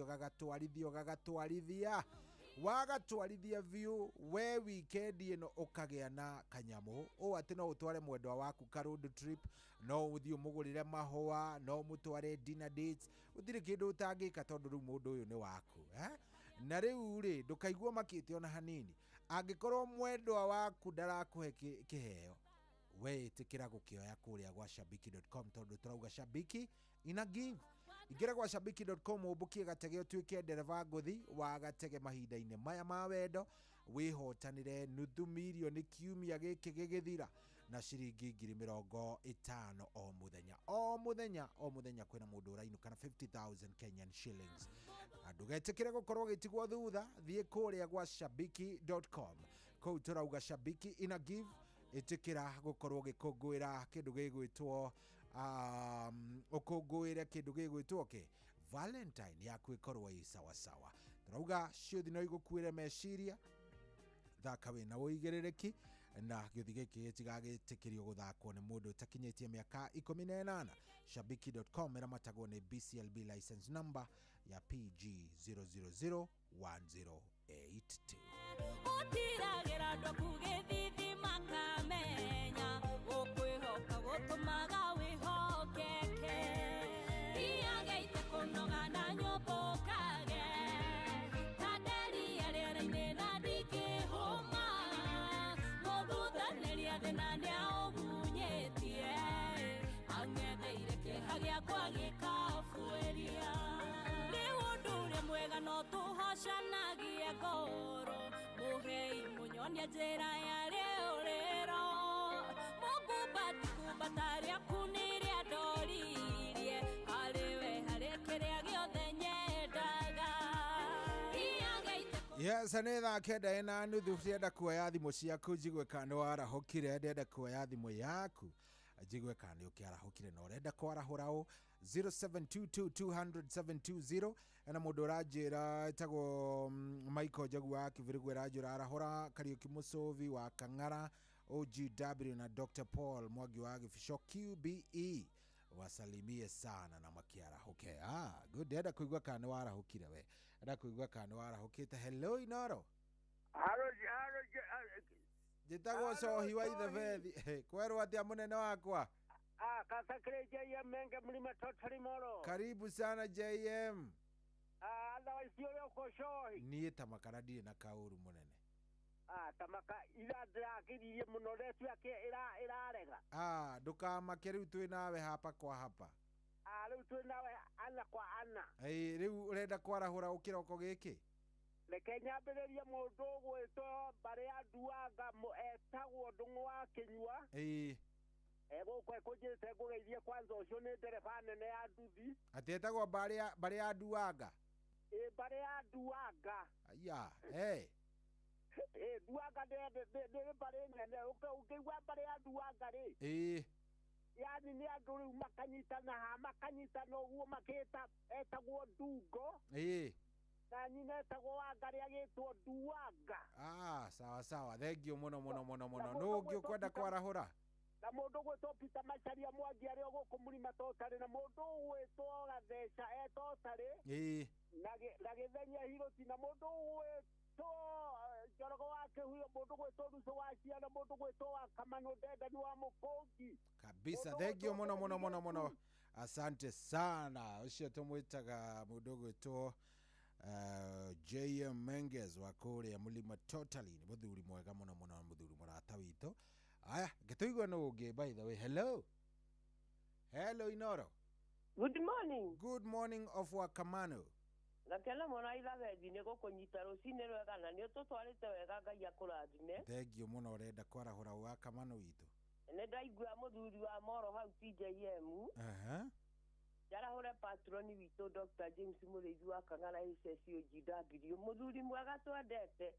gagatwarithia wagatwarithia view we weekend ino ukagea na kanyamu o ati no utware mwendwa waku ka road trip, no uthio mugurire mahua, no mutware dinner dates, utire kindu utangika tondu ru mundu uyu ni waku na riu ri ndukaigwa makite ona hanini. Angikorwo mwendwa waku ndarakuhe kiheo, we tikira gukioya kuria gwa shabiki.com tondu turauga shabiki ina give. Ingira gwa shabiki.com ubukie gatege utuike ndereva nguthi wa gatege mahinda-ini maya ma wendo, wihotanire nuthu milioni kiumia giki gigithira na ciringi 50,000 o muthenya kwina mundu urainuka na 50,000 Kenyan shillings. Ndugetikire gukorwo gitigwo thutha, thie kuria gwa shabiki.com. Kou turauga shabiki ina give, itikira gukorwo gikungwira kindu gigwitwo ukungwire kindu gigwitwo ke Valentine yaku ikorwo i sawa sawa. Turauga ciuthi no igukwire meciria, thaka wina uigirereki na giuthi giki gitigagitikirio guthakwo ni mundu utakinyitie miaka 18. Shabiki.com iramatagwo ni BCLB license number ya PG 0001082. utiragira ndokugithithi makamenya ukwihoka gutumaga wihokeke iyageite kunoga na nyobokage taderi arere na ndikihoma muguthaneria thina niaũgunyetie ang'etheire kĩeha gĩakwa gĩkabuĩria rĩu ũndũ ũrĩa mwega no tũhocanagie ngoro muhei munyonia njĩra ya rĩũrĩro mũkumbatikumbata rĩaku nĩrĩa ndoririe harĩwe harĩ kĩrĩa gĩothe nyendaga. Yes, anetha kenda ena nuthu ndenda kuoya thimũ ciaku njigwe kana warahũkire, ndenda kuoya thimũ yaku njigwe kana ũkĩarahũkire na ũrenda kwarahũra ũ 0722200720 ena mũndũ ũranjĩra etagwo Michael Njogu wa Kĩbĩrĩgũ aranjĩra arahũra Kariuki Mũcũvi wa Kang'ara, OGW na Dr. Paul Mwangi wa Gĩbico QBE wasalimie sana na makiarahũke. Good, ndenda kũigua kana warahũkire we, ndenda kũigua kana warahũkĩte. Hello Inoro. Jitagwo Cohi wa Ithebethi. Kwerwo atia munene wakwa? Kasakire JM Menge mlima totally moro. Karibu sana JM. Otherwise yule uko Cohi. Niĩ tamakara ndirĩ na kaũru munene. Tamaka ira kiririe muno letu yake irarega. Ndukamake rĩu twĩ nawe hapa kwa hapa. Rĩu twĩ nawe ana kwa ana. Rĩu ũrenda kwarahũra ũkĩroko gĩkĩ? Reke nyambĩrĩrie mũndũ ũgwĩtwo Barĩa Nduanga etagwo Ndung'u wa Kĩnyua. Gũkũ ekũnjĩte ngũgeithie kwanza ũcio nĩ ndereba nene ya nduthi. Atĩ etagwo Barĩa Nduanga? Barĩa Nduanga. Nduanga nĩ Barĩa nene, ũkĩigua Barĩa Nduanga rĩ. Yani nĩ andũ rĩu makanyitana ũguo makĩta etagwo Ndungo. Na nyina etagwo Wangari agĩtwo Nduanga. Sawa sawa, thengio mũno. Nũ ũngĩ ũkwenda kwarahũra? Na mũndũ gwĩtwo Peter Macharia Mwangi arĩ o gũkũ mũrima Totarĩ, na mũndũ gwĩtwo Gatheca Totarĩ. Na Gĩthenya Hirũti, na mũndũ gwĩtwo Njorogo wa Kĩhuyo, mũndũ gwĩtwo Ruco wa Ciana, mũndũ gwĩtwo wa Kamano Ndendani wa Mũkũngi. Kabisa, thengio mũno. Asante sana. Ucio tũmwĩtaga mũndũ gwĩtwo JM Menges wa kule ya mulima totally ni muthuri mwega muno muno muthuri murata wito. Aya gituigwa no unge by the way. Hello Inoro. Good morning. Good morning of Wakamano. Nakela mona ila wethi ni gukunyita rucine rwega na ni tutwarite wega Ngai akurathime. Thank you muno renda kwarahura Wakamano wito. Ne ndaigua muthuri wa Moro hau TJM. Yarahore patroni wito Dr. James Mureithi wa Kang'ara SSOGW muthuri mwega twendete.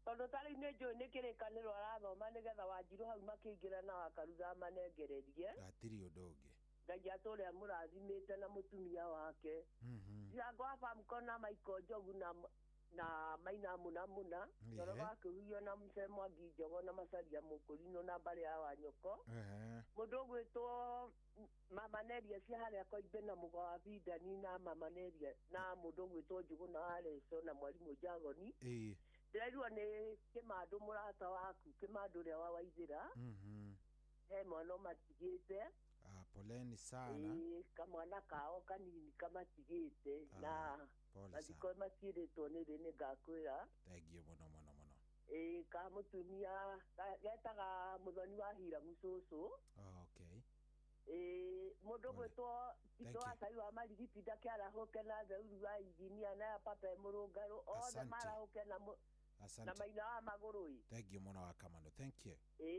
Tondu tari ni njo ni kirikaniro arathoma nigetha Wanjiru hau makiingira na wakaruga manengererie. Atiri udonge. Ngai atore amurathimite na mutumia wake. Yango hapa mkona Michael Jogu na Maina muna toro bakuhio na Msemo Ngijogo na Masaria Mukurino na bari ya Wanyoko. Mundu gwitwo Mama Neria cia haria Koibe na Mugo wa Bidani na Mama Neria na mundu gwitwo Njugu na Aleso na Mwalimu Jagoni. Ndiraiwa ni Kimandu murata waku Kimandu ria wa Waithira. He mwana matigite. Poleni sana. Kamwana kao kanini kamatigite na mathiko matiritwo ni rene ngakwira. Thank you muno. Kamutumia getaga muthoni wa Hira Mususu. Okay. Mundu gwitwo Tito Asai wa Marigiti ndakiarahuke na theuru wa injinia na Papa Murungaru othe marahuke na na Maina wa Magurui. Thank you muno Wakamano. Thank you.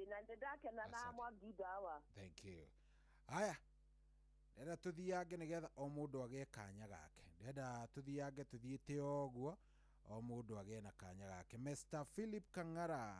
Na ndakena na Mwangi Dawa. Thank you. Aya ndenda tuthiange nigetha o mundu age kanya gake. Ndenda tuthiange tuthiite oguo o mundu age na kanya gake. Mr. Philip Kang'ara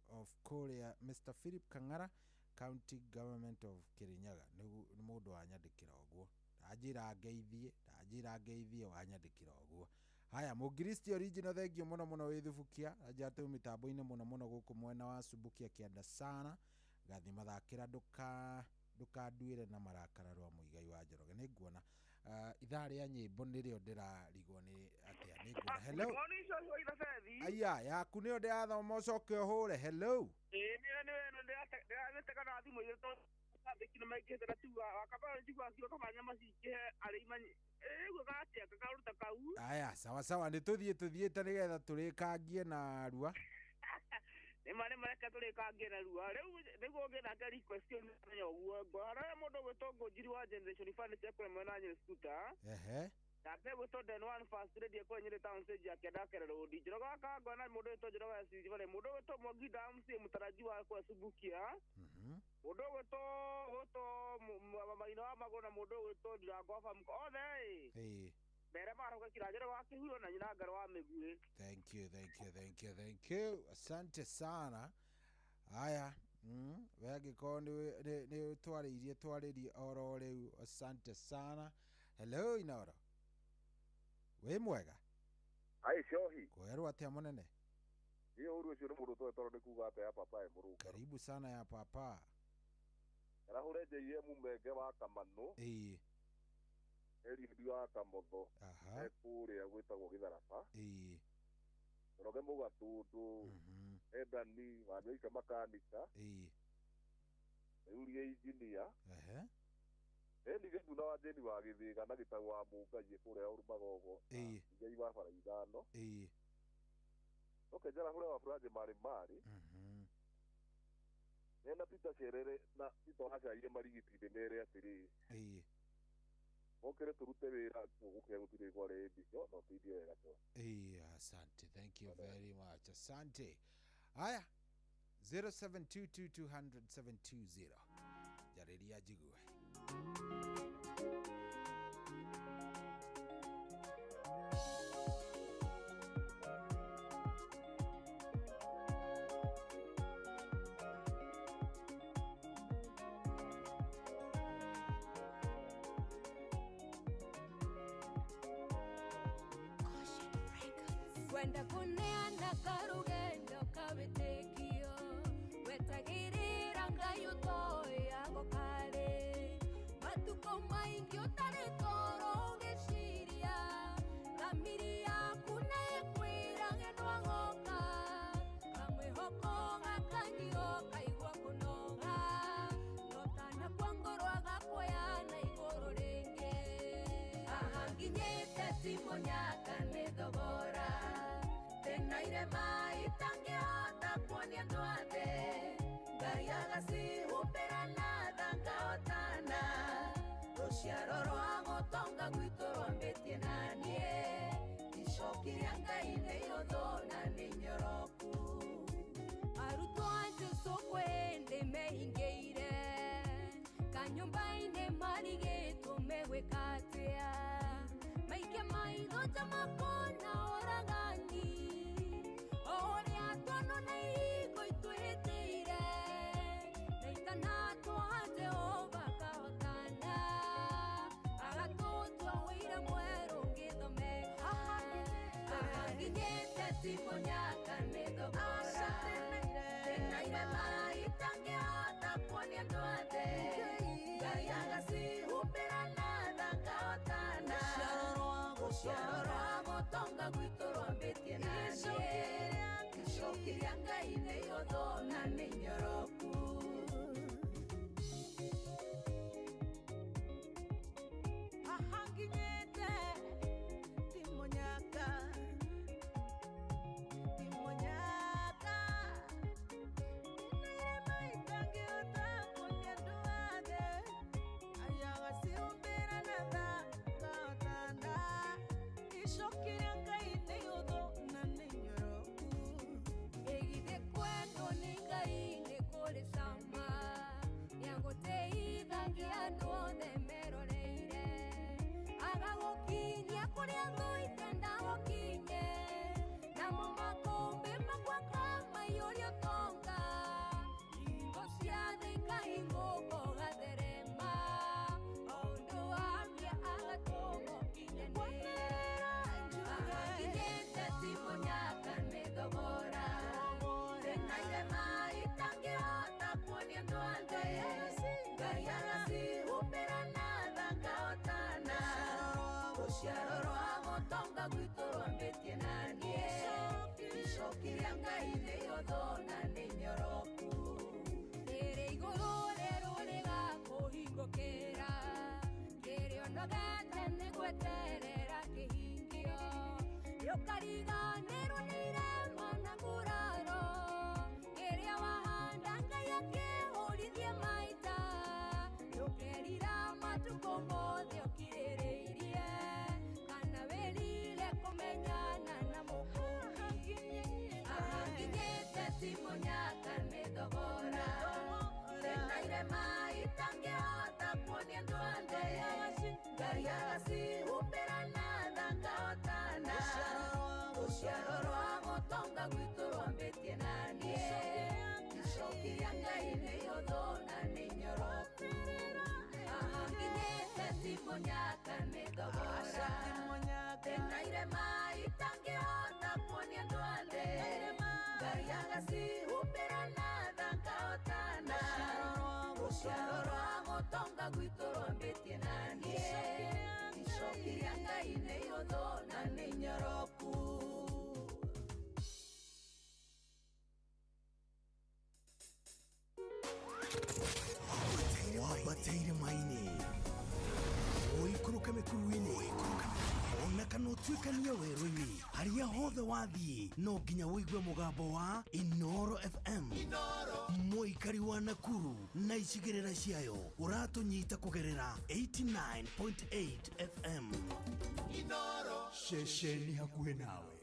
of Korea, Mr. Philip Kang'ara, County Government of Kirinyaga ni mundu anyandikira oguo. Ndajira ngeithie wanyandikira oguo. Haya Mugristi original thank you muno withubukia ajatu mitambo-ini muno guku mwena wa Subukia kianda sana. Gathi mathakira ndukanduire na marakara rwa muigai wa Njoroge ni nguona ithari ya nyimbo nirio ndirarigwo ni atia ni nguona. Hello aya yaku ni ndirathoma ucoke uhure. Hello ni ndirateka na thimu ile to ndikina maikete na tuwa wakabara njigwa kio kama nyama cikihe ari imanyi gwatia kakaruta kau. Aya sawa ni tuthiete nigetha turikangie na rua. Mane mareka turikangie na rua riu niguo ngena ngari question nayo guo ngora mundu gwitongo njiri wa generation fund cia kule mwena nyiri scooter. Na pego to den one fast ready ko nyiri town stage ya kedakere road Njoroge ka ngona mundu to Njoroge siji vale mundu to Mwangi Damsi mutaraji wa kwa Subukia. Mundu to Maina wa Magona mundu to Ndirango fa mko othe. Bere maro kwa kirajero wake huyo na nyina ngaro wa Migure. Thank you. Asante sana. Aya wege ko ni twaririe oro riu. Asante sana. Hello Inoro. We mwega. Ai shohi. Kwerwa atia munene. Iyo uru cio mundu to toro ni kuga ate ya papa e Murunga. Karibu sana ya papa. Rahure JM Menge wa Kamano. Eri ndio akamotho. Ekuria gwitagwo Githaraba. Njoroge Mugatundu. Edani wa Nyoika makanika. Urie engineer. Eni githuna wa Jeni wa Githiga na gitagwo wa Mungai kuria Urumagogo. Ngai wa bara ithano. Okay, jara wa Furaje mari. Nena Peter Sherere na Tito Hasha ile marigiti ndere atiri. Okere turute wira guke gutire gore ebisho no video wega to. Asante. Thank you very much. Asante. Aya 0722200720 Jareria Jigue. Kwenda kuneana karugendo kabitekio wetagirira Ngai utoya gokare matuko maingi utari toro ugiciria thamiri yaku nekwira genwa goka kamwihoko gakanio kaigua kunoga notana kwa ngoro agakoya na iguru ringi ahanginya irema itangĩhota kuonia andũ athĩ Ngai agacihumbĩra na thangahotana rũciaro rwa gũtonga gwitũ rwambĩtie na niĩ icoki rĩa Ngai nĩ ihũthũ na nĩ nyoroku arutwo a Jesũ kwende mehingĩire kanyũmba-inĩ marigĩtwo megwĩka atĩa maike maitho nja makona oragani o ũrĩa twana na ihingo itwĩhĩtĩire na itanatwo ha Jehova kahotana agatũtua wĩira mwerũ ngĩthomeka ahanginyĩte timonyaka nĩ thogora tena irema itangĩhota kuonia andũ athĩ Ngai agacihumbĩra na thangahotana rũciaro rwa gũtonga gwitũ rwambĩtie na niĩ icoki rĩa Ngai nĩ ihũthũ na nĩ nyoroku ahanginyĩte timonyaka rũciaro rwa gũtonga gwitũ rwambĩtie na niĩ icoki rĩa Ngai nĩ ihũthũ na nĩ nyoroku rĩrĩ igũrũ rĩrũ rĩgakũhingũkĩra kĩrĩonogete nĩ gweterera kĩhingio rĩũkariganĩrwo nĩ irema na nguraro ĩrĩa wahanda Ngai akĩhũrithie maita rũkerira matukũ mothe ũkirĩrĩirie kana wĩrire kũmenyana na mũkũri ahanginyĩte timonyaka nĩ thogora tena irema itangĩhota kuonia andũ athĩ Ngai agacihumbĩra na thangahotana rũciaro rwa gũtonga gwitũ rwambĩtie na niĩ icoki rĩa Ngai nĩ ihũthũ na nĩ nyoroku ahanginyĩte timonyaka nĩ thogora tena irema itangĩhota kuonia andũ athĩ Ngai agacihumbĩra na thangahotana rũciaro rwa gũtonga gwitũ rwambĩtie na niĩ icoki rĩa Ngai nĩ ihũthũ na nĩ nyoroku wabatĩire maini ũikũrũka mĩkuru-inĩ ona kana ũtuĩkania werũ-inĩ harĩa hothe wathiĩ no nginya wĩigue mũgambo wa Inoro FM mũikari wa Nakuru na icigĩrĩra ciayo ũratũnyita kũgerera 89.8 FM Inoro ceceni hakuhĩ nawe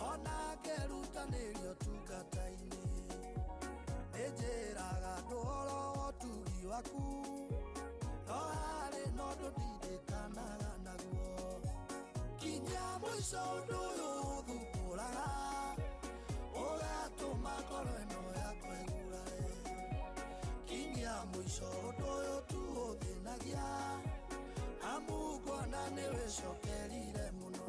Ona kerutanĩrio tungata-inĩ nĩnjĩraga mũico ũndũ ũyũ ũthumbũraga ũgatũma ngoro ĩno yakwa ĩgurare kinyia mũico ũndũ ũyũ tu ũthĩnagia amu ngona nĩwĩcokerire mũno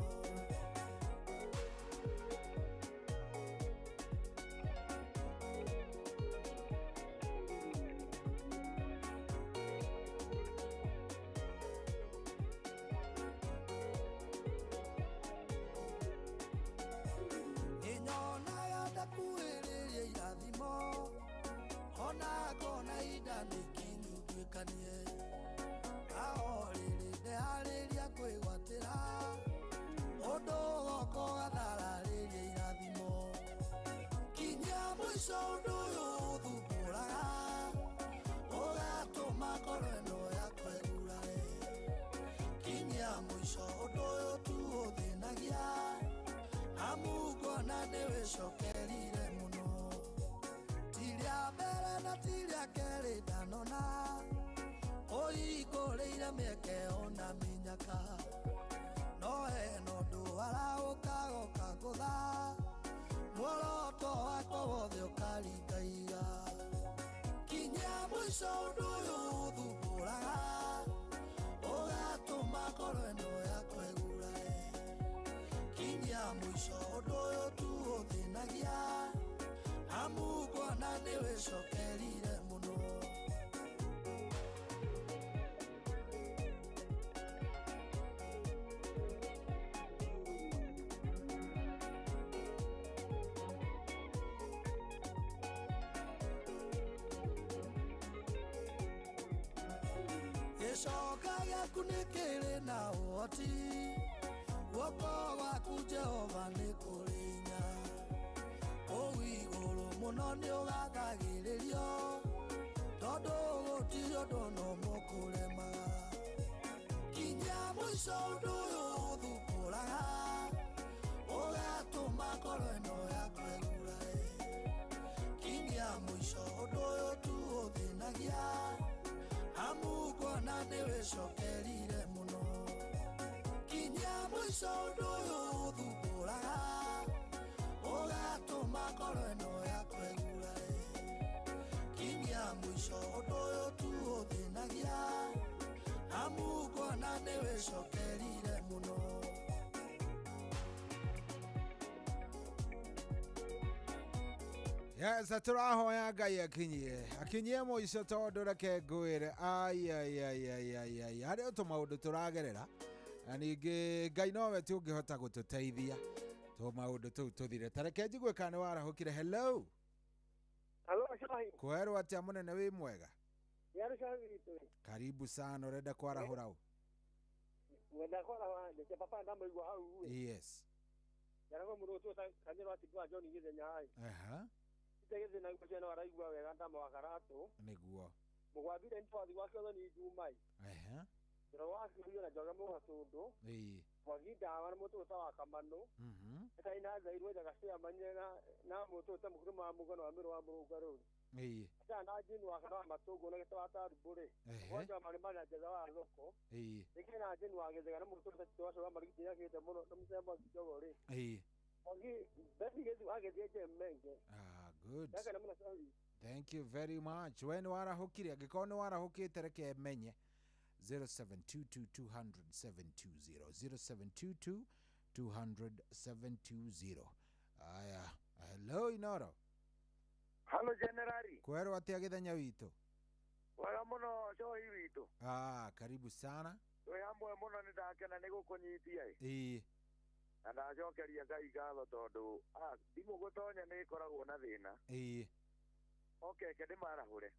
cokerire muno tiria mbere na tiria keri ndanona oigũrĩire mĩeke ona mĩnyaka no hena ũndũ araũkagoka ngũtha muoroto wakwa wothe ũkaringaiga kinyia mũico ũndũ ũyũ ũthumbũraga ũgatũma ngoro ĩno yakwa ĩgurare kinyia mũico ũndũ ũyũ tu ũthĩnagia amu ngona nĩwĩcokerire mũno gĩcoka gĩaku nĩ kĩrĩ na ũhoti guoko gwaku Jehova nĩ kũrĩ hinya kũu igũrũ mũno nĩ ũgathagĩrĩrio tondũ gũtirĩ ũndũ no mũkũremaga kinyia mũico ũndũ ũyũ ũthumbũraga ũgatũma ngoro ĩno yakwa ĩgurare kinyia mũico ũndũ ũyũ tu ũthĩnagia amu ngona nĩwĩcokerire mũno kinyia mũico ũndũ ũyũ ũthumbũraga ũgatũma ngoro ĩno yakwa ĩgurare kinyia mũico ũndũ ũyũ tu ũthĩnagia amu ngona nĩwĩcokerire mũno Yes, tũrahoya Ngai akinyie mũico tondũ reke ngwĩre ai harĩ tũmaũndũ tũragerera na ningĩ Ngai nowe tu ũngĩhota gũtũteithia tũmaũndũ tũu tũthire tareke njigwe kana nĩ warahũkire. Hello Shahi kwerwo atĩa mũnene wĩ mwega? Shahi karibu sana ũrenda kwarahũra ũ? Wenda kwarahũra ndeke papa ndamũigua hau. Yes yarago mũndũ tu kanjĩra ati kwa John Githenya hai tegeze na ngũcia no araigua wega ndama wa karatu nĩguo mũgwambire ntwathi wake othe ni Jumai Ro wake huyo na joga mo hatundu mwaginda wana moto tawa kamano eta ina zairwe daga cia manyena na moto ta mukuru ma mugano wa miro wa murugaro eta na jini wa kana matogo na getawa ta rubure wanja mari mari jaza wa loko ikena jini wa gezega na moto ta twa wa mari ya kete mono msema jogore Ogi beti gezi agejeje menge good thank you very much when warahukire gikone warahukite reke menye 0722000720 0722000720 aya hello Inoro Hello Generali kwero atia githenya wito wala muno Johi wito karibu sana we amwe muno nindakena nigukunyitia na ndacokeria Ngai ngatho tondu ndimu gutonya ni koragwo na thina Okay, kede marahore.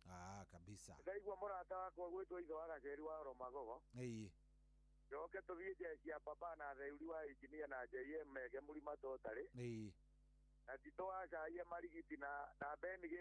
Kabisa. Ndaigua murata wakwa gwitwo itho agaceri wa Romagogo. Joke tubije ya papa na reuri wa engineer na JM mege muri matotare. Na tito aca ye marigiti na beni